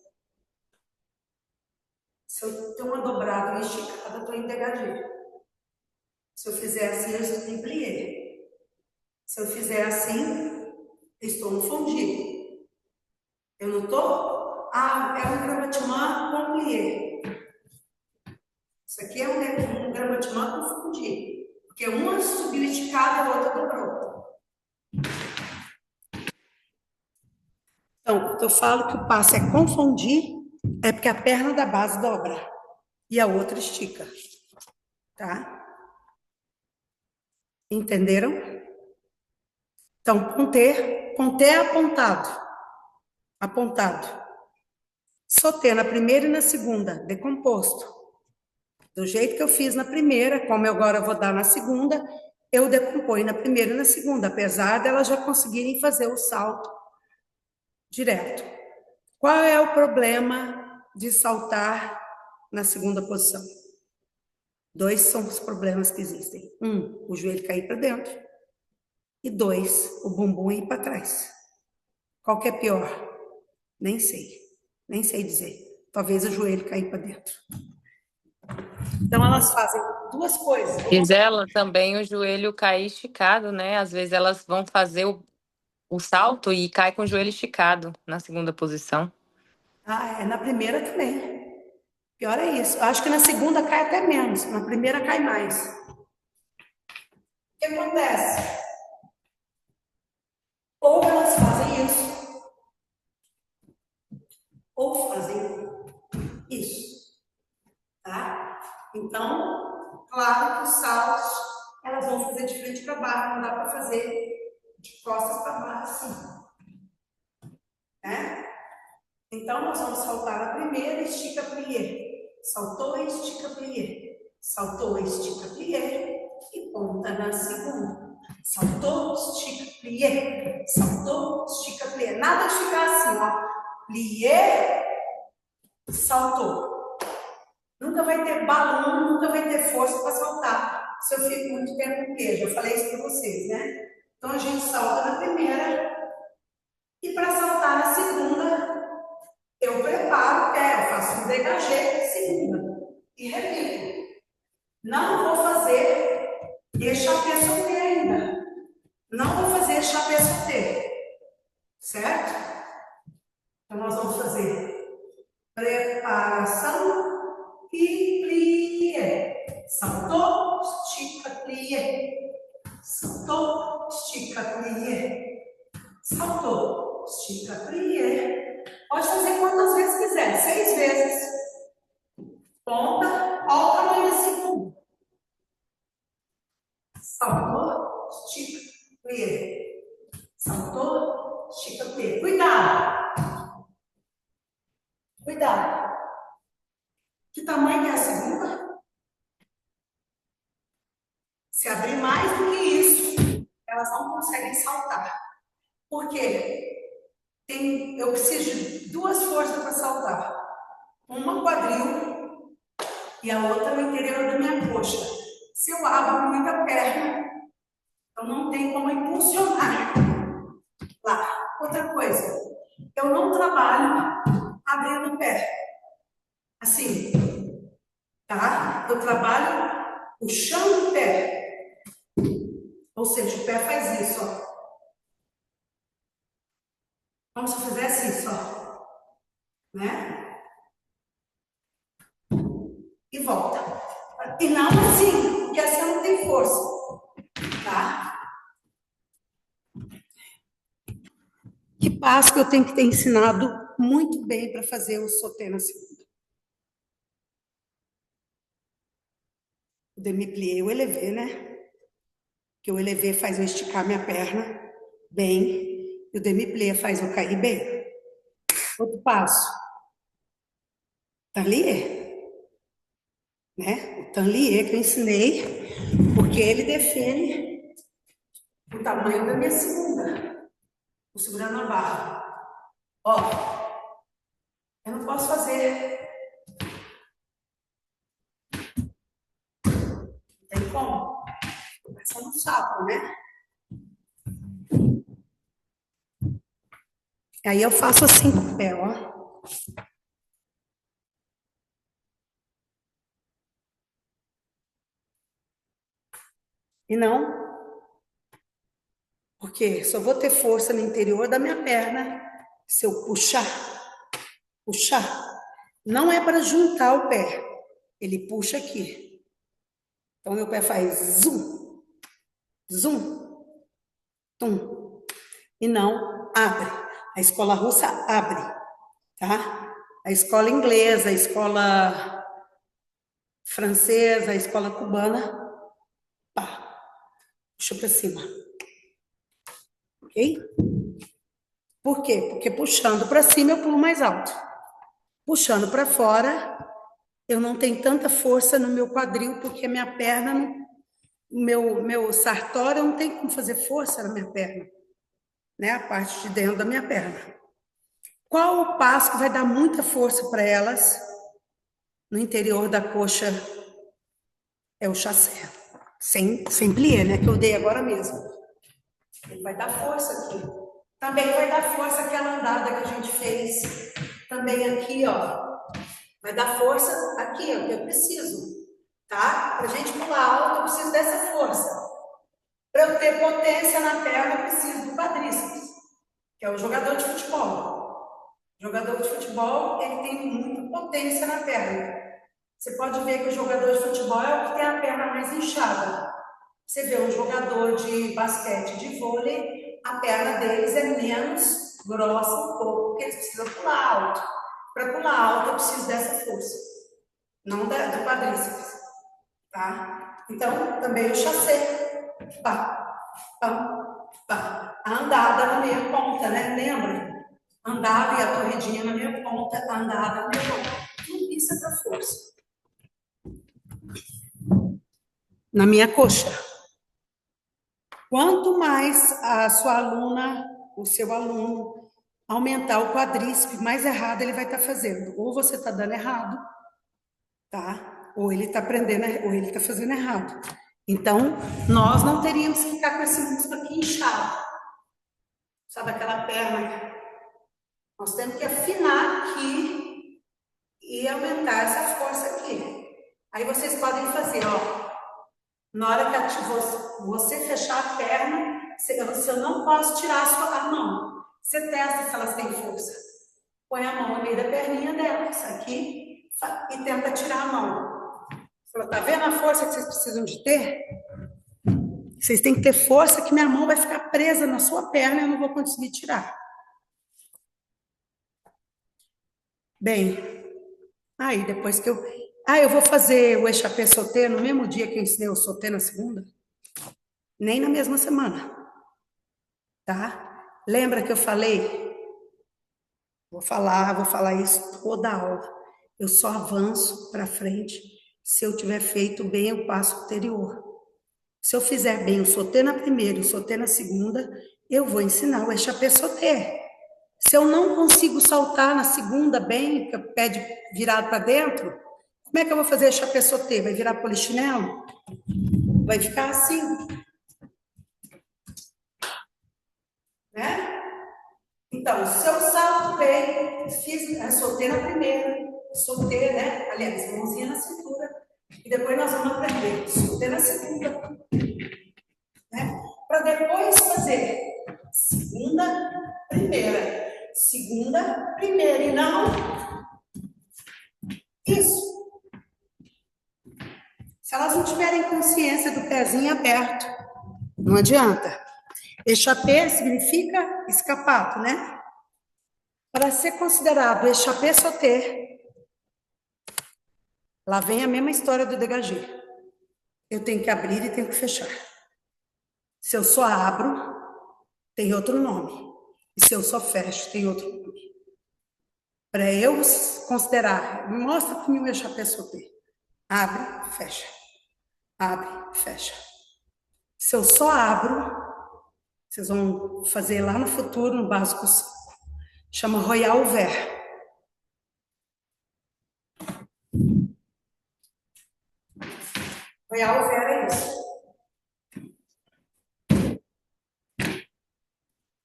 Se eu tenho uma dobrada e esticada, eu estou em dégagé. Se eu fizer assim, eu estou em plié. Se eu fizer assim, eu estou no fundir. Eu não estou? Ah, é um grammatement com plié. Isso aqui é um grammatement com fundir. Porque uma subiu esticada e a outra dobrou. Então, quando eu falo que o passo é confundir, é porque a perna da base dobra e a outra estica. Tá? Entenderam? Então, pontê apontado. Apontado. Sotê na primeira e na segunda, decomposto. Do jeito que eu fiz na primeira, como eu agora vou dar na segunda, eu decomponho na primeira e na segunda, apesar delas já conseguirem fazer o salto direto. Qual é o problema de saltar na segunda posição? Dois são os problemas que existem. Um, o joelho cair para dentro. E dois, o bumbum ir para trás. Qual que é pior? Nem sei. Nem sei dizer. Talvez o joelho cair para dentro. Então, elas fazem duas coisas. Diz ela também o joelho cair esticado, né? Às vezes elas vão fazer o salto e cai com o joelho esticado na segunda posição. Ah, é, na primeira também. Pior é isso. Acho que na segunda cai até menos. Na primeira cai mais. O que acontece? Ou elas fazem isso, ou fazem isso. Tá? Então, claro que os saltos, elas vão fazer de frente para baixo. Não dá para fazer de costas para baixo assim. Né? Então, nós vamos saltar na primeira, estica, plié. Saltou, estica, plié. Saltou, estica, plié. E ponta na segunda. Saltou, estica, plié. Saltou, estica, plié. Nada de ficar assim, ó. Plié, saltou. Nunca vai ter balão, nunca vai ter força para saltar. Se eu fico muito tempo no plié. Já falei isso para vocês, né? Então, a gente salta na primeira. E para saltar na segunda, eu preparo o pé, eu faço um dégagé segunda. E repito. Não vou fazer échappé sauté ainda. Não vou fazer échappé sauté. Certo? Então, nós vamos fazer preparação e plié. Saltou, estica, plié. Saltou, estica, plié. Saltou, estica, plié. Pode fazer quantas vezes quiser. 6 vezes. Ponta, olha o tamanho da segunda. Saltou, estica, plié. Saltou, estica, plié. Cuidado. Cuidado. Que tamanho é a segunda? Se abrir mais do que isso, elas não conseguem saltar. Por quê? Eu preciso de duas forças para saltar. Uma quadril e a outra no interior da minha coxa. Se eu abro muito a perna, eu não tenho como impulsionar lá. Outra coisa, eu não trabalho abrindo o pé. Assim, tá? Eu trabalho puxando o pé. Ou seja, o pé faz isso, ó. Como se eu fizesse isso, ó. Né? E volta. E não assim, porque assim eu não tenho força. Tá? Que passo que eu tenho que ter ensinado muito bem para fazer o sauté na segunda. O demi-plié eu elevei, né? Que o elevé faz eu esticar minha perna bem. E o demi-plié faz eu cair bem. Outro passo. Tablier. Né? O tablier que eu ensinei, porque ele define o tamanho da minha segunda. Vou segurando a barra. Ó, eu não posso fazer. Não tem como. É só no sapo, né? Aí eu faço assim com o pé, ó. E não, porque só vou ter força no interior da minha perna se eu puxar. Puxar. Não é para juntar o pé. Ele puxa aqui. Então, meu pé faz zum, zum, tum. E não abre. A escola russa abre, tá? A escola inglesa, a escola francesa, a escola cubana, pá, puxa para cima. ok? Por quê? Porque puxando para cima eu pulo mais alto. Puxando para fora, eu não tenho tanta força no meu quadril, porque a minha perna, meu sartório, não tem como fazer força na minha perna, né? A parte de dentro da minha perna. Qual o passo que vai dar muita força para elas no interior da coxa? É o chassé. Sem plié, né? Que eu dei agora mesmo. Ele vai dar força aqui. Também vai dar força aquela andada que a gente fez. Também aqui, ó. Vai dar força aqui, ó, que eu preciso. Tá? Pra gente pular alto, eu preciso dessa força. Para eu ter potência na perna, eu preciso do quadríceps, que é o jogador de futebol. O jogador de futebol, ele tem muita potência na perna. Você pode ver que o jogador de futebol é o que tem a perna mais inchada. Você vê um jogador de basquete, de vôlei, a perna deles é menos grossa um pouco, porque eles precisam pular alto. Para pular alto, eu preciso dessa força, não do quadríceps, tá? Então, também o chassé. Pá, pá, pá. A andada na meia ponta, né? Lembra? Andava e a corridinha na meia ponta, andava na meia ponta. Tudo isso é para força. Na minha coxa. Quanto mais a sua aluna, o seu aluno, aumentar o quadríceps, mais errado ele vai estar fazendo. Ou você está dando errado, tá? Ou ele está aprendendo, ou ele está fazendo errado. Então, nós não teríamos que ficar com esse músculo aqui inchado. Sabe aquela perna? Nós temos que afinar aqui e aumentar essa força aqui. Aí vocês podem fazer, ó. Na hora que você fechar a perna, eu não posso tirar a mão. Você testa se elas têm força. Põe a mão no meio da perninha dela, isso aqui, e tenta tirar a mão. Tá vendo a força que vocês precisam de ter? Vocês têm que ter força que minha mão vai ficar presa na sua perna e eu não vou conseguir tirar. Bem, aí depois que eu vou fazer o échappé sauté no mesmo dia que eu ensinei o sauté na segunda? Nem na mesma semana, tá? Lembra que eu falei? Vou falar isso toda a aula. Eu só avanço para frente se eu tiver feito bem o passo anterior. Se eu fizer bem o sauté na primeira e o sauté na segunda, eu vou ensinar o échappé sauté. Se eu não consigo saltar na segunda bem, com o pé virado para dentro, como é que eu vou fazer échappé sauté? Vai virar polichinelo? Vai ficar assim. Né? Então, se eu salto bem, fiz sauté na primeira, sauté, né? Aliás, mãozinha na cintura. E depois nós vamos aprender sauté na segunda. Né? Para depois fazer segunda, primeira. Segunda, primeira. E não isso. Se elas não tiverem consciência do pezinho aberto, não adianta. Échappé significa escapato, né? Para ser considerado échappé sauté, lá vem a mesma história do dégagé. Eu tenho que abrir e tenho que fechar. Se eu só abro, tem outro nome. E se eu só fecho, tem outro nome. Para eu considerar, mostra para mim o échappé sauté. Abre, fecha. Abre, fecha. Se eu só abro, vocês vão fazer lá no futuro, no básico 5. Chama Royal Vert. Royal Vert é isso.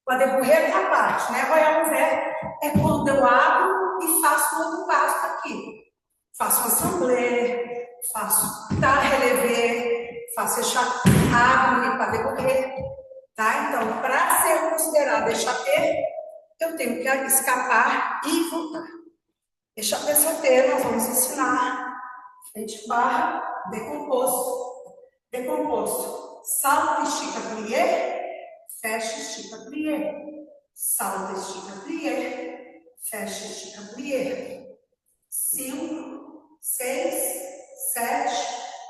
Quadriburrer é a parte, né? Royal Vert é quando eu abro e faço outro passo aqui. Faço um assemblée, faço relevé, faço abro e quadriburrer. Tá? Então, para ser considerado échappé, eu tenho que escapar e voltar. Échappé sauté, nós vamos ensinar frente barra, decomposto. Decomposto. Salta, estica, plié. Fecha, estica, plié. Salta, estica, plié. Fecha, estica, plié. 5, 6, 7,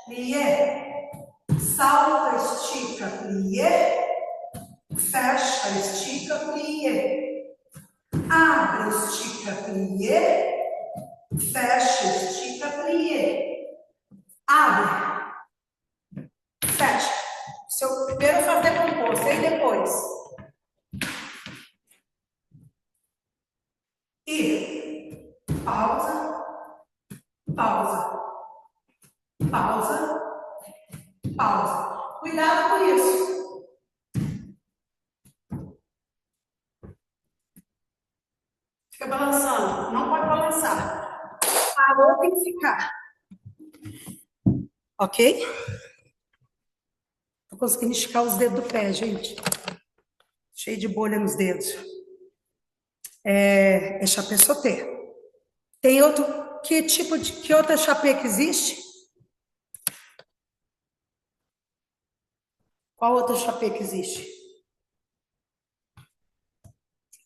plié. Salta, estica, plié. Fecha, fecha, estica, plié. Abre, estica, plié. Fecha, estica, plié. Abre. Fecha. Seu primeiro fazer composto, e depois. E pausa, pausa, pausa, pausa. Cuidado com isso. Fica balançando. Não pode balançar. Parou, tem que ficar. Ok? Tô conseguindo esticar os dedos do pé, gente. Cheio de bolha nos dedos. É échappé sauté. Tem outro, que outro échappé que existe? Qual outro échappé que existe?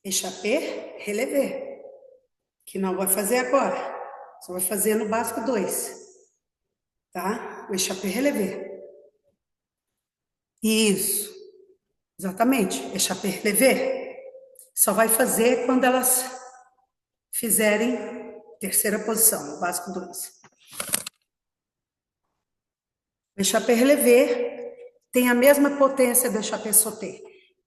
Échappé relevé, que não vai fazer agora. Só vai fazer no básico 2. Tá? O échappé relevé. Isso. Exatamente. Échappé relevé. Só vai fazer quando elas fizerem terceira posição, no básico 2. O échappé relevé tem a mesma potência do échappé sauté.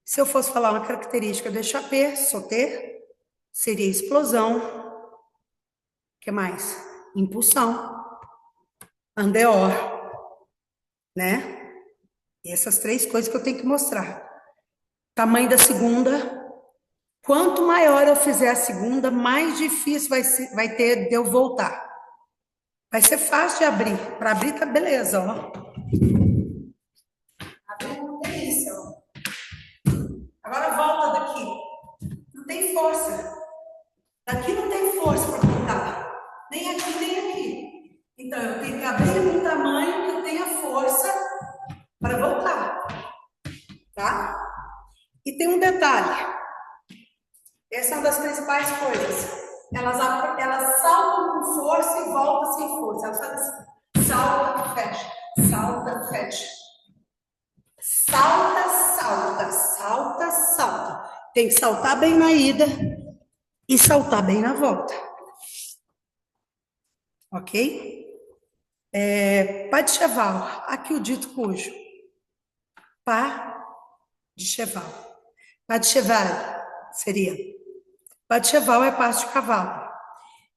Se eu fosse falar uma característica do échappé sauté, seria explosão. O que mais? Impulsão. Andeor. Né? E essas 3 coisas que eu tenho que mostrar. Tamanho da segunda. Quanto maior eu fizer a segunda, mais difícil vai ter de eu voltar. Vai ser fácil de abrir. Para abrir tá beleza, ó. Abrir não tem isso, ó. Agora volta daqui. Não tem força. Daqui não tem força para voltar. Nem aqui, nem aqui. Então, eu tenho que abrir um tamanho que eu tenha força para voltar. Tá? E tem um detalhe. Essa é uma das principais coisas. Elas saltam com força e voltam sem força. Elas fazem assim. Salta, fecha. Salta, fecha. Salta, salta. Salta, salta. Tem que saltar bem na ida e saltar bem na volta. Ok? Pas de cheval. Aqui o dito cujo. Pas de cheval. Pas de cheval seria. Pas de cheval é passo de cavalo.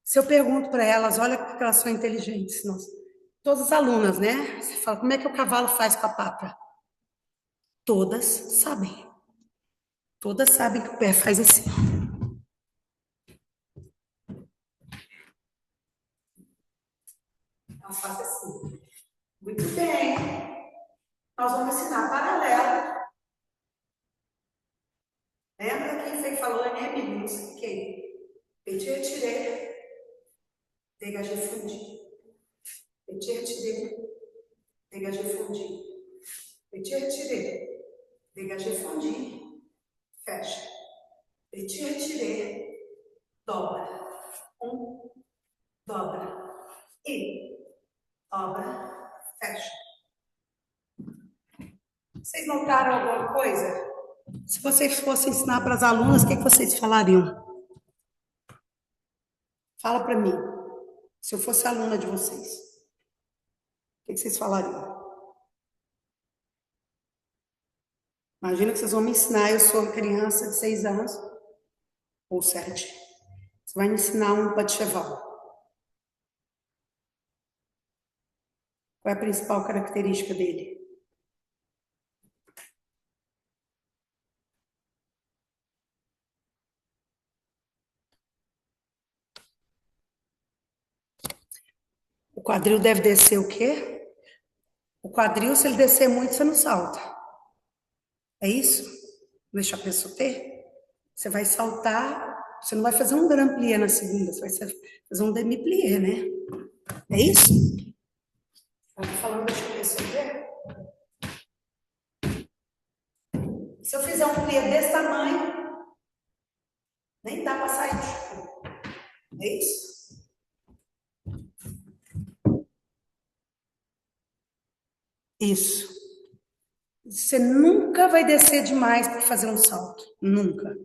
Se eu pergunto para elas, olha que elas são inteligentes. Nossa. Todas as alunas, né? Você fala, como é que o cavalo faz com a pata? Todas sabem. Todas sabem que o pé faz assim. Elas fazem assim. Muito bem. Nós vamos ensinar paralelo. Lembra quem foi que falou, né, meninos? Quem? Petit retiré. Dégagé fundi. Petit retiré. Dégagé fundi. Petit retiré. Dégagé fundi. Fecha. Petit retiré. Dobra. Dobra. E dobra. Fecha. Vocês notaram alguma coisa? Se vocês fossem ensinar para as alunas, o que vocês falariam? Fala para mim. Se eu fosse aluna de vocês, o que vocês falariam? Imagina que vocês vão me ensinar, eu sou uma criança de 6 anos, ou 7. Você vai me ensinar um pas de cheval. Qual é a principal característica dele? O quadril deve descer o quê? O quadril, se ele descer muito, você não salta. É isso? No échappé sauté? Você vai saltar, você não vai fazer um grand plié na segunda, você vai fazer um demi plié, né? É isso? Estou falando do échappé sauté? Se eu fizer um plié desse tamanho, nem dá para sair do chão. É isso? Isso. Você nunca vai descer demais para fazer um salto. Nunca.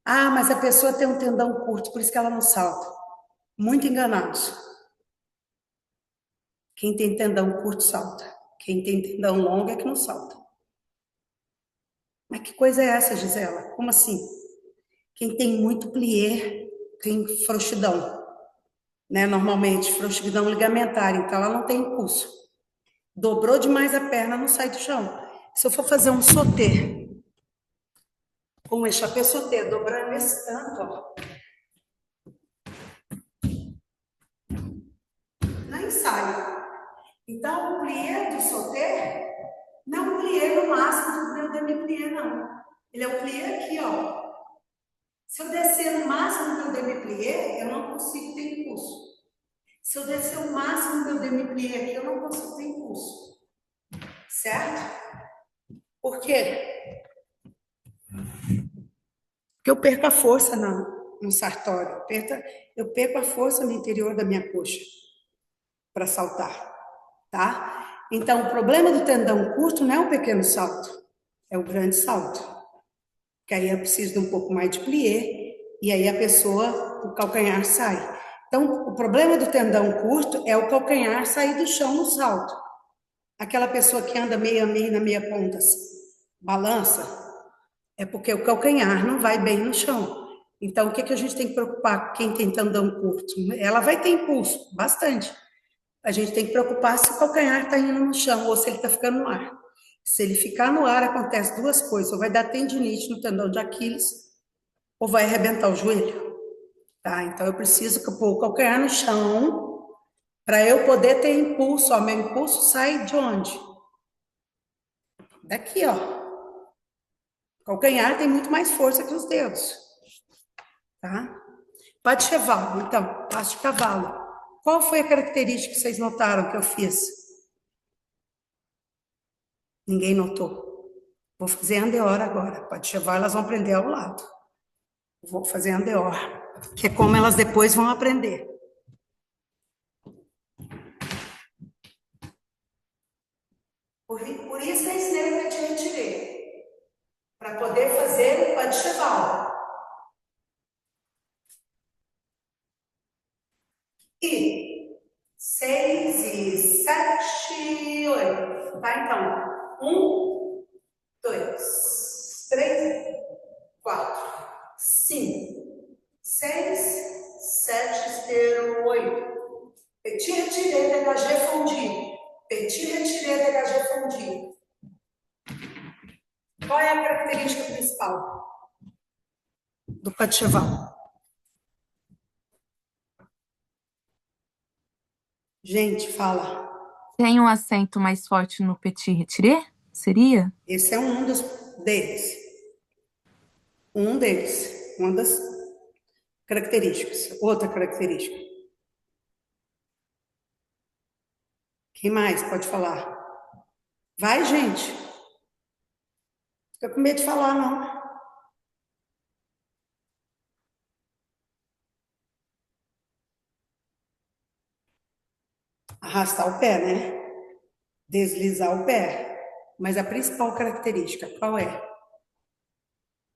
Ah, mas a pessoa tem um tendão curto, por isso que ela não salta. Muito enganados. Quem tem tendão curto, salta. Quem tem tendão longo é que não salta. Mas que coisa é essa, Gisela? Como assim? Quem tem muito plié tem frouxidão, né? Normalmente, frouxidão ligamentar, então ela não tem impulso. Dobrou demais a perna, não sai do chão. Se eu for fazer um sauté, um échappé sauté, dobrando esse tanto, ó, nem sai. Então, o plié do sauté não é o plié no máximo do meu demi-plié, não. Ele é o plié aqui, ó. Se eu descer no máximo do meu demi-plié, eu não consigo ter impulso. Se eu descer o máximo do meu demi-plié aqui, eu não consigo ter impulso. Certo? Por quê? Porque eu perco a força no sartório. Eu perco a força no interior da minha coxa para saltar. Tá? Então, o problema do tendão curto não é o pequeno salto, é o grande salto. Que aí eu preciso de um pouco mais de plié, e aí a pessoa, o calcanhar sai. Então, o problema do tendão curto é o calcanhar sair do chão no salto. Aquela pessoa que anda meio a meio na meia ponta, assim, balança, é porque o calcanhar não vai bem no chão. Então, o que a gente tem que preocupar com quem tem tendão curto? Ela vai ter impulso, bastante. A gente tem que preocupar se o calcanhar está indo no chão ou se ele está ficando no ar. Se ele ficar no ar, acontece duas coisas. Ou vai dar tendinite no tendão de Aquiles, ou vai arrebentar o joelho. Tá? Então, eu preciso pôr o calcanhar no chão para eu poder ter impulso. Ó, meu impulso sai de onde? Daqui, ó. O calcanhar tem muito mais força que os dedos. Tá? Pacheval, então, passo de cavalo. Qual foi a característica que vocês notaram que eu fiz? Ninguém notou. Vou fazer andeor agora. Pacheval, elas vão aprender ao lado. Vou fazer andeor, que é como elas depois vão aprender. Por isso que eu ensinei para te retirar. Para poder fazer o pacheval. E 6 e 7, 8. Tá, então. 1, 2, 3, 4, 5, 6, 7, esteiro, 8. Petit retiré, dégagé, fondi. Petit retiré, dégagé, fondi. Qual é a característica principal do pacheval? Gente, fala. Tem um acento mais forte no petit retiré? Seria? Esse é um deles. Um deles. Uma das características. Outra característica. Quem mais pode falar? Vai, gente. Fica com medo de falar, não. Arrastar o pé, né? Deslizar o pé. Mas a principal característica, qual é?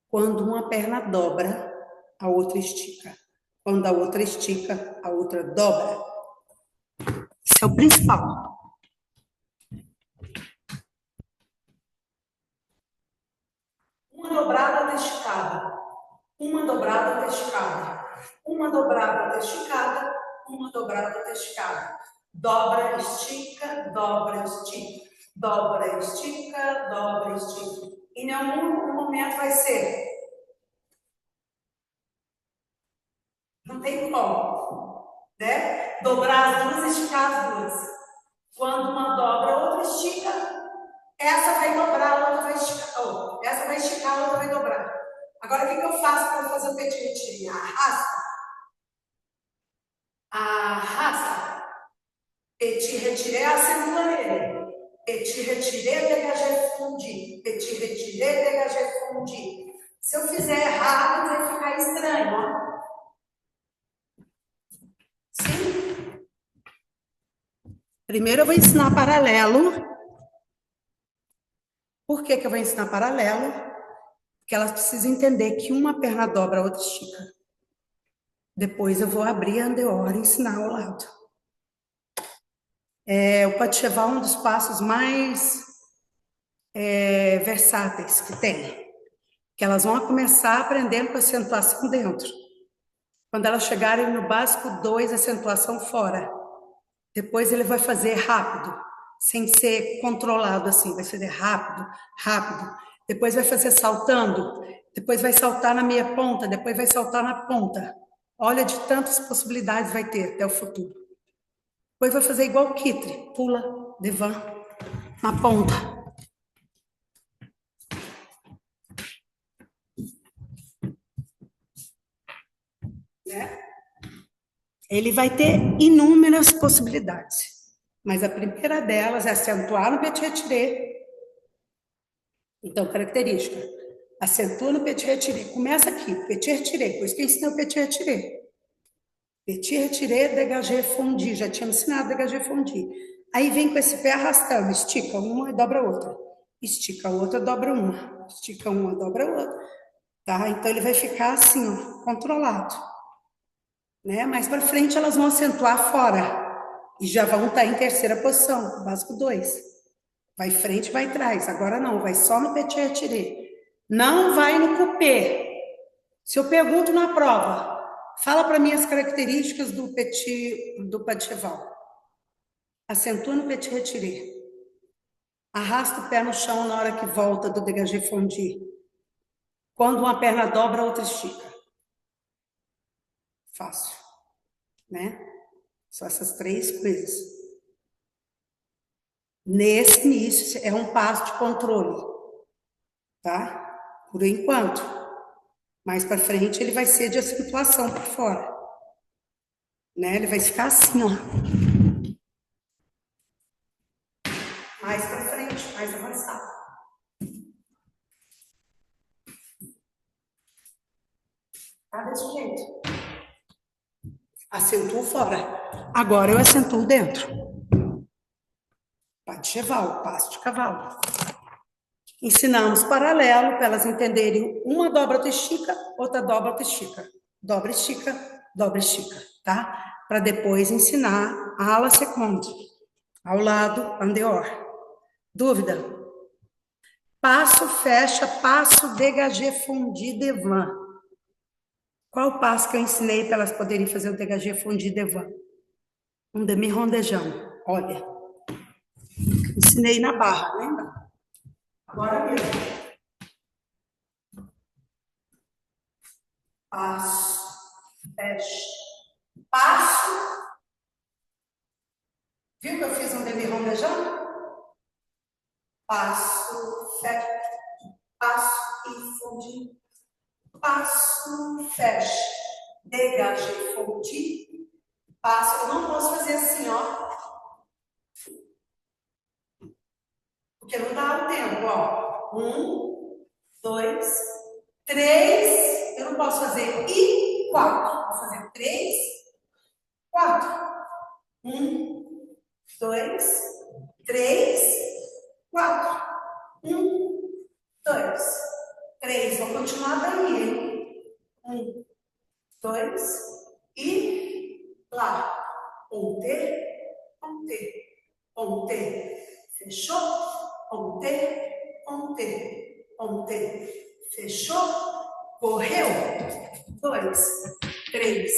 Quando uma perna dobra, a outra estica. Quando a outra estica, a outra dobra. Esse é o principal. Uma dobrada, outra esticada. Uma dobrada, outra esticada. Uma dobrada, outra esticada. Uma dobrada, outra esticada. Dobra, estica, dobra, estica. Dobra, estica, dobra, estica. E em algum momento vai ser. Não tem como. Né? Dobrar as duas, esticar as duas. Quando uma dobra, a outra estica. Essa vai dobrar, a outra vai esticar. Oh, essa vai esticar, a outra vai dobrar. Agora, o que eu faço para fazer o petit retiré? Arrasta. Arrasta. Petit retiré, assimila ele. Petit retiré, dégagé, fondi. Petit retiré, dégagé, fondi. Se eu fizer errado, vai ficar estranho, ó. Sim? Primeiro eu vou ensinar paralelo. Por que que eu vou ensinar paralelo? Porque elas precisam entender que uma perna dobra, a outra estica. Depois eu vou abrir a andeor e ensinar ao lado. O Patcheval é um dos passos mais versáteis que tem. Que elas vão começar aprendendo com acentuação dentro. Quando elas chegarem no básico 2, acentuação fora. Depois ele vai fazer rápido, sem ser controlado assim. Vai fazer rápido, rápido. Depois vai fazer saltando. Depois vai saltar na meia ponta. Depois vai saltar na ponta. Olha de tantas possibilidades vai ter até o futuro. Depois vai fazer igual o Kitri. Pula, devant, na ponta. Né? Ele vai ter inúmeras possibilidades. Mas a primeira delas é acentuar no petit retiré. Então, característica. Acentua no petit retiré. Começa aqui, petit retiré. Por isso que eu ensinei o petit retiré. Petit retiré, dégagé, fondi. Já tinha ensinado dégagé, fondi. Aí vem com esse pé arrastando. Estica uma e dobra a outra. Estica a outra, dobra uma. Estica uma, dobra a outra. Tá? Então, ele vai ficar assim, ó, controlado. Né? Mais para frente, elas vão acentuar fora. E já vão estar em terceira posição, básico 2. Vai frente, vai trás. Agora não, vai só no petit retiré. Não vai no coupé. Se eu pergunto na prova, fala para mim as características do Patcheval. Acentua no petit retiré. Arrasta o pé no chão na hora que volta do dégagé fondi. Quando uma perna dobra, a outra estica. Fácil, né? Só essas 3 coisas. Nesse início, é um passo de controle, tá? Por enquanto. Mais para frente, ele vai ser de acentuação por fora. Né? Ele vai ficar assim, ó. Mais para frente, mais avançado. Tá desse jeito. Acentuo fora. Agora eu acentuo dentro. Patcheval, passo de cavalo. Ensinamos paralelo para elas entenderem. Uma dobra, outra estica, outra dobra, outra estica. Dobra, estica, tá? Para depois ensinar a ala seconde. Ao lado, andeor. Dúvida? Passo, fecha, passo, dégagé, fondi, devant. Qual o passo que eu ensinei para elas poderem fazer o dégagé, fondi, devant? Um demi-rondejão. Olha. Ensinei na barra, lembra? Agora mesmo. Passo, fecha, passo. Viu que eu fiz um demi-rondejão? Passo, fecha, passo e fondi. Passo, fecha, dégagé, fondi. Passo, eu não posso fazer assim, ó. Porque não dá o tempo, ó. 1, 2, 3. Eu não posso fazer e 4. Vou fazer 3, 4. 1, 2, 3, 4. 1, 2, 3. Vou continuar daí, hein? 1, 2 e lá. Ponte, ponte, ponte. Fechou? Ponte, ponte, ponte. Fechou? Correu? 2, 3,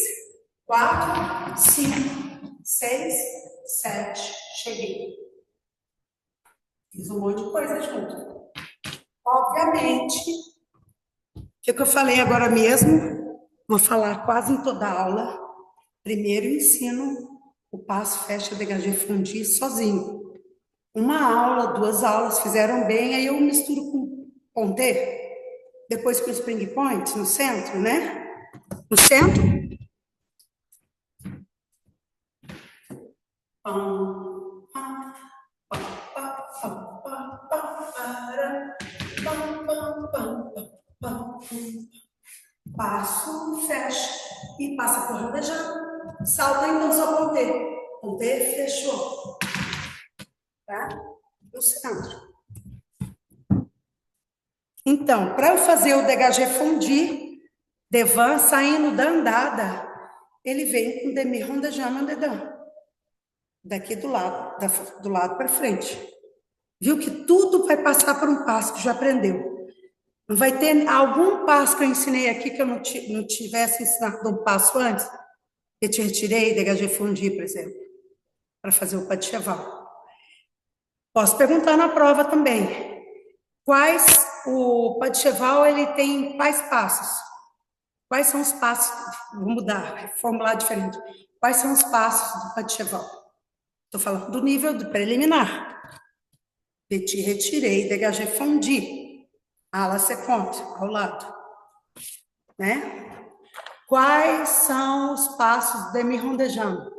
4, 5, 6, 7. Cheguei. Fiz um monte de coisa junto. Obviamente, o que eu falei agora mesmo, vou falar quase em toda a aula. Primeiro ensino o passo, fecha, dégagé, fondi sozinho. Uma aula, 2 aulas fizeram bem, aí eu misturo com ponte, depois com spring point no centro, né? No centro. Passo, fecha e passa por rodejão. Salta então só ponte. Ponte, fechou. Tá? No centro. Então, para eu fazer o dégagé fondue, devant, saindo da andada, ele vem com demi-rond de jambe en dedans. Daqui do lado, do lado para frente. Viu que tudo vai passar por um passo que já aprendeu. Não vai ter algum passo que eu ensinei aqui que eu não tivesse ensinado um passo antes? Eu te retirei, dégagé fondue, por exemplo, para fazer o pas de cheval. Posso perguntar na prova também. O pas de cheval, ele tem quais passos? Quais são os passos? Vou mudar, formular diferente. Quais são os passos do pas de cheval? Estou falando do nível do preliminar. Petit retirei, dégagé fondue. À la seconde, ao lado. Né? Quais são os passos do demi-rond de jambe?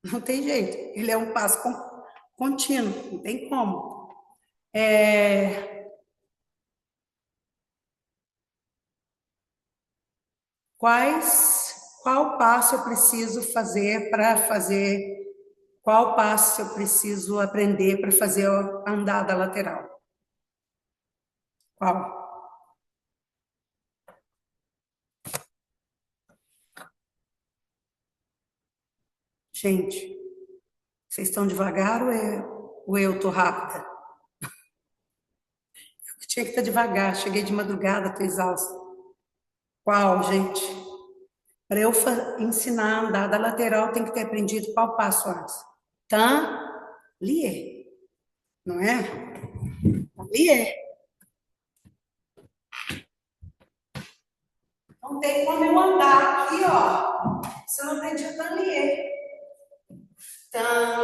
Não tem jeito. Ele é um passo contínuo, não tem como. Qual passo eu preciso fazer para fazer? Qual passo eu preciso aprender para fazer a andada lateral? Qual? Gente, vocês estão devagar ou eu estou rápida? Eu tinha que estar devagar, cheguei de madrugada, estou exausta. Qual, gente? Para eu ensinar a andada lateral, tem que ter aprendido qual passo antes? Lié. Não é? Lié. Não tem como eu andar aqui, ó. Se eu não aprendi o lié.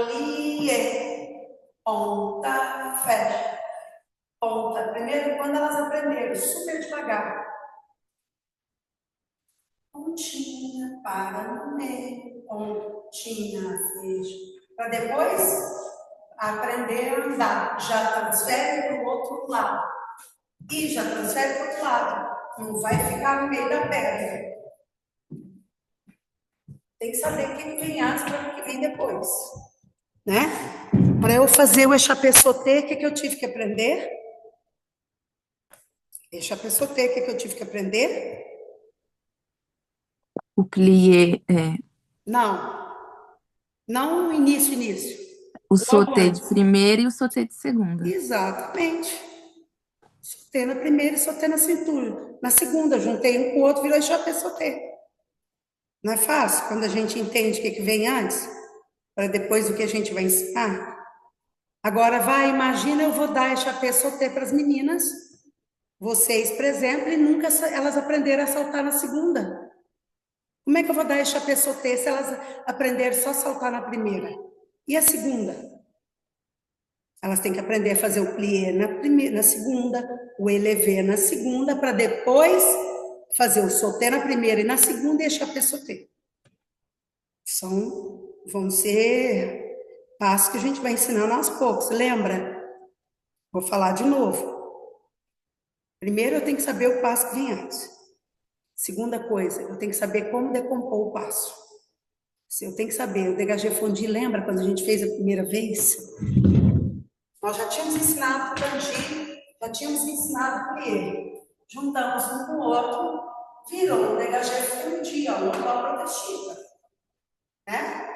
Lié. Ponta, fecha. Ponta. Primeiro, quando elas aprenderam, super devagar. Pontinha, para no meio. Pontinha, fecha. Para depois aprender a andar. Já transfere para o outro lado. E já transfere para o outro lado. Não vai ficar no meio da perna. Tem que saber o que vem antes para o que vem depois. Né? Para eu fazer o échappé sauté, o que eu tive que aprender? Échappé sauté, o que eu tive que aprender? O plié, Não início. o sauté de primeira e o sauté de segunda. Exatamente. Sauté na primeira e sauté na cintura. Na segunda, juntei um com o outro, virou échappé sauté. Não é fácil quando a gente entende o que vem antes, para depois o que a gente vai ensinar? Agora imagina eu vou dar échappé sauté para as meninas, vocês, por exemplo, e nunca elas aprenderam a saltar na segunda. Como é que eu vou dar échappé sauté se elas aprenderem só a saltar na primeira? E a segunda? Elas têm que aprender a fazer o plié na segunda, o élevé na segunda, para depois fazer o sauté na primeira e na segunda e échappé sauté. Vão ser passos que a gente vai ensinando aos poucos, lembra? Vou falar de novo. Primeiro eu tenho que saber o passo que vem antes. Segunda coisa, eu tenho que saber como decompor o passo. Eu tenho que saber, o dégagé fondue, lembra quando a gente fez a primeira vez? Nós já tínhamos ensinado o kanji, já tínhamos ensinado o plié. Juntamos um com o outro, virou o dégagé fondue, ó, uma dobra protegida. Né?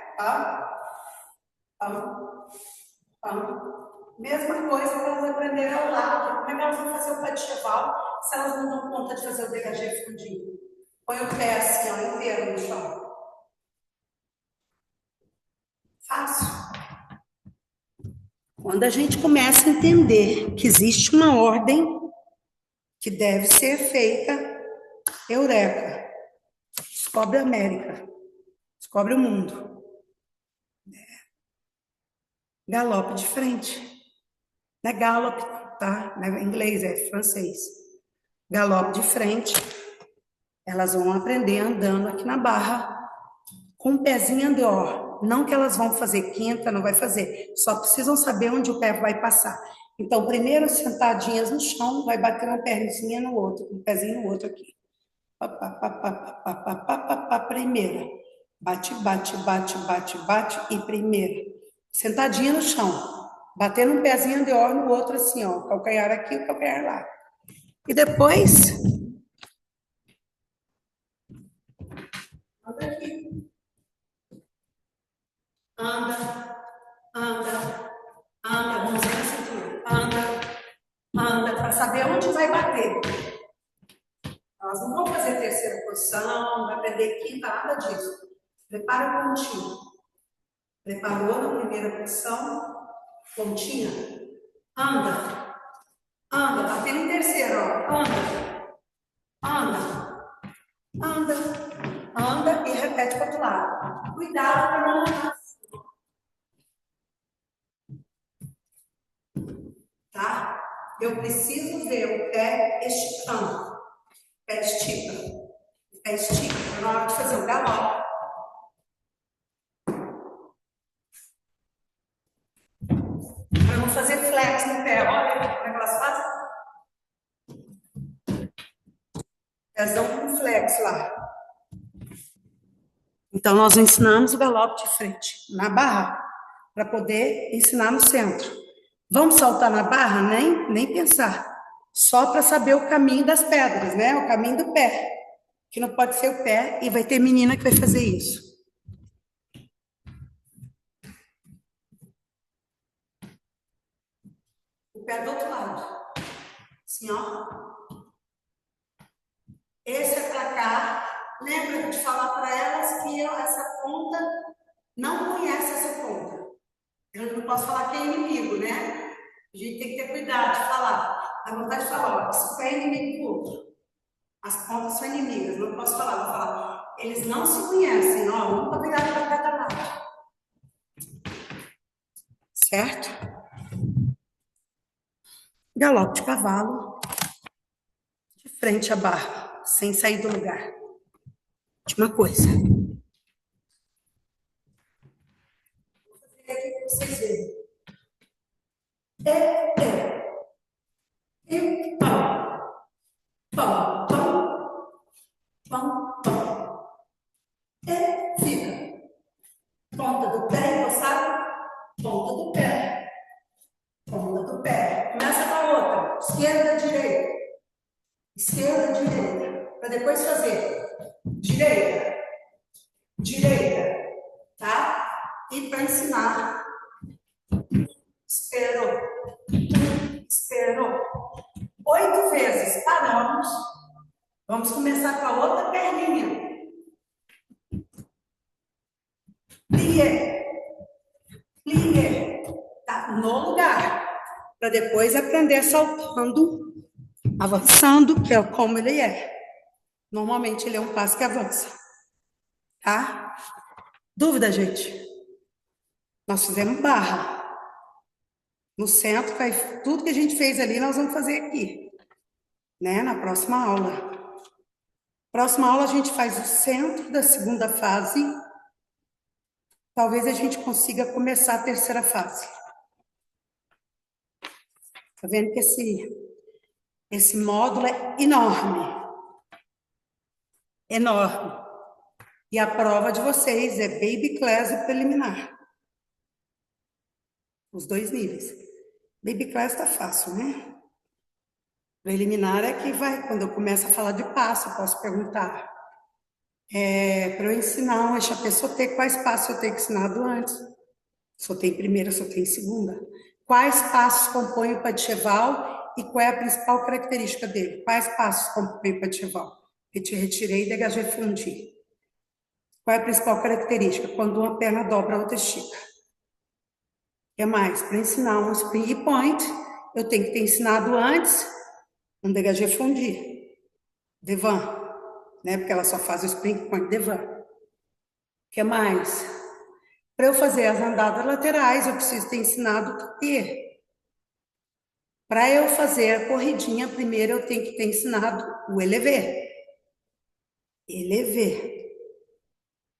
Mesma coisa que elas aprenderam ao lado. Como é que elas vão fazer o pas de cheval se elas não dão conta de fazer o dégagé fondue? Põe o pé assim, ó, inteiro no chão. Fácil. Quando a gente começa a entender que existe uma ordem que deve ser feita, eureka, descobre a América, descobre o mundo. Galope de frente. Não é galope, tá? Não é inglês, é francês. Galope de frente. Elas vão aprender andando aqui na barra, com o pezinho dehors. Não que elas vão fazer quinta, não vai fazer. Só precisam saber onde o pé vai passar. Então, primeiro, sentadinhas no chão, vai bater uma perninha no outro, um pezinho no outro aqui. Primeira. Bate, bate, bate, bate, bate e primeira. Sentadinha no chão. Batendo um pezinho de ó no outro assim, ó. Calcanhar aqui, o calcanhar lá. E depois, anda aqui. Anda, anda, anda, mãozinha na cintura. Anda, para saber onde vai bater. Nós não vamos fazer terceira posição, não vai aprender quinta, nada disso. Prepara o pontinho. Preparou na primeira posição, pontinha. Anda, anda, batendo em terceiro, ó. Anda, anda e repete para o outro lado. Cuidado para não andar assim, tá? Eu preciso ver o pé esticando. Pé estica. Pé estica. Na hora de fazer o galope. Para não fazer flex no pé. Olha como é que elas fazem. Elas dão um flex lá. Então, nós ensinamos o galope de frente, na barra, para poder ensinar no centro. Vamos saltar na barra? Nem pensar. Só para saber o caminho das pedras, né? O caminho do pé. Que não pode ser o pé, e vai ter menina que vai fazer isso. O pé do outro lado. Assim, ó. Esse é para cá. Lembra de falar para elas que essa ponta não conhece essa ponta. Eu não posso falar que é inimigo, né? A gente tem que ter cuidado de falar. A vontade de falar, ó, isso é inimigo do outro. As pontas são inimigas, não posso falar, vou falar. Eles não se conhecem, ó, um para virar para cada lado. Certo? Galope de cavalo, de frente à barra, sem sair do lugar. Última coisa. Vou fazer aqui para vocês verem. E pão. Pão, pão. Pão, pão. E fica. Ponta do pé, encostado. Ponta do pé. Ponta do pé. Começa com a outra. Esquerda, direita. Esquerda, direita. Para depois fazer direita, direita, tá? E para ensinar, esperou, esperou. 8 vezes, paramos. Vamos começar com a outra perninha. Plié, plié, tá? No lugar. Para depois aprender saltando, avançando, que é como ele é. Normalmente ele é um passo que avança. Tá? Dúvida, gente? Nós fizemos barra. No centro, tudo que a gente fez ali, nós vamos fazer aqui. Né? Na próxima aula. Próxima aula, a gente faz o centro da segunda fase. Talvez a gente consiga começar a terceira fase. Tá vendo que esse módulo é enorme. Enorme. E a prova de vocês é Baby Class e preliminar. Os 2 níveis. Baby Class tá fácil, né? Preliminar é que vai, quando eu começo a falar de passo, eu posso perguntar. Para eu ensinar um Echapé-Sauté, quais passos eu tenho ensinado antes? Só tem primeira, só tem segunda. Quais passos compõem o pas de cheval e qual é a principal característica dele? Quais passos compõem o pas de cheval? Retirei, dégagé, fundi. Qual é a principal característica? Quando uma perna dobra, a outra estica. O que mais? Para ensinar um spring e point, eu tenho que ter ensinado antes um dégagé fundi. Devant, né? Porque ela só faz o spring point devant. O que mais? Para eu fazer as andadas laterais, eu preciso ter ensinado o tapé. Para eu fazer a corridinha, primeiro eu tenho que ter ensinado o élevé. Élevé.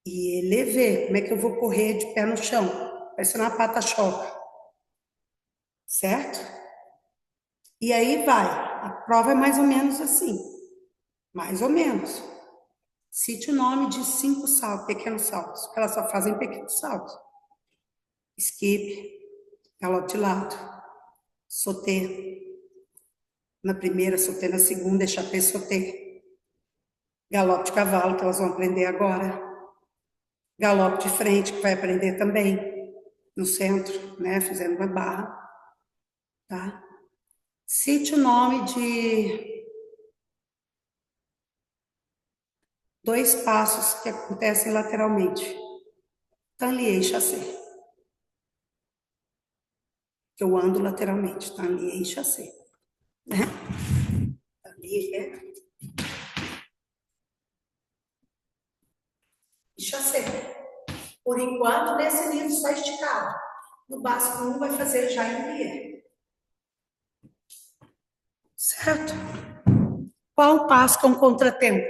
E élevé. Como é que eu vou correr de pé no chão? Parecendo uma pata-choca. Certo? E aí vai. A prova é mais ou menos assim. Mais ou menos. Cite o nome de 5 saltos, pequenos saltos. Elas só fazem pequenos saltos. Skip, galope de lado, sauté na primeira, sauté na segunda, échappé, sauté. Galope de cavalo, que elas vão aprender agora. Galope de frente, que vai aprender também, no centro, né, fazendo uma barra, tá? Cite o nome de 2 passos que acontecem lateralmente. Tanlier e chassé. Que eu ando lateralmente, tanlier e chassé. Né? Tanlier e chassé. Por enquanto, nesse livro só esticado. No básico 1 vai fazer já em plié. Certo? Qual o passo que é um contratempo?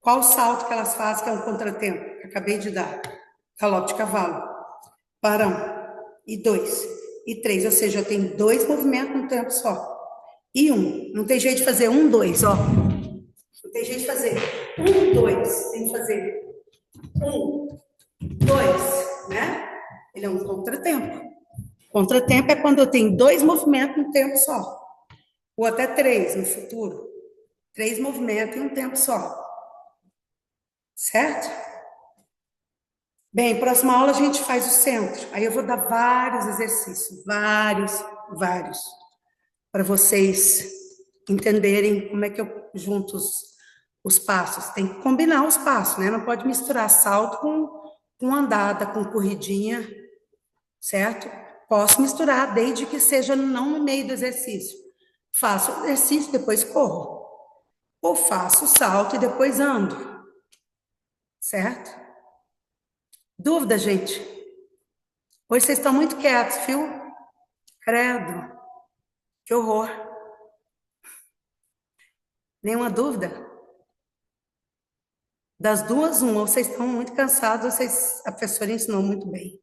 Qual o salto que elas fazem que é um contratempo? Acabei de dar. Galope de cavalo. Parão. E 2. E 3. Ou seja, eu tenho 2 movimentos num tempo só. E 1. Não tem jeito de fazer 1, 2, ó. Não tem jeito de fazer 1, 2. Tem que fazer 1, 2, né? Ele é um contratempo. Contratempo é quando eu tenho 2 movimentos num tempo só. Ou até 3 no futuro. 3 movimentos em um tempo só. Certo? Bem, próxima aula a gente faz o centro. Aí eu vou dar vários exercícios. Vários. Para vocês entenderem como é que eu junto os passos. Tem que combinar os passos, né? Não pode misturar salto com andada, com corridinha, certo? Posso misturar, desde que seja não no meio do exercício. Faço o exercício, depois corro. Ou faço o salto e depois ando. Certo? Dúvida, gente? Hoje vocês estão muito quietos, viu? Credo. Que horror. Nenhuma dúvida? Das duas, uma. Ou vocês estão muito cansados, ou a professora ensinou muito bem.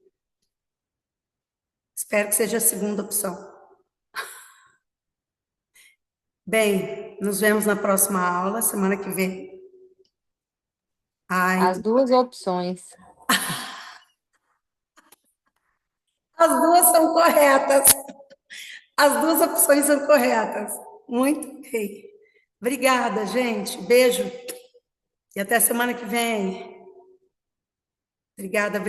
Espero que seja a segunda opção. Bem, nos vemos na próxima aula, semana que vem. Ai, As 2 opções. as duas são corretas. As 2 opções são corretas. Muito bem. Obrigada, gente. Beijo. E até semana que vem. Obrigada.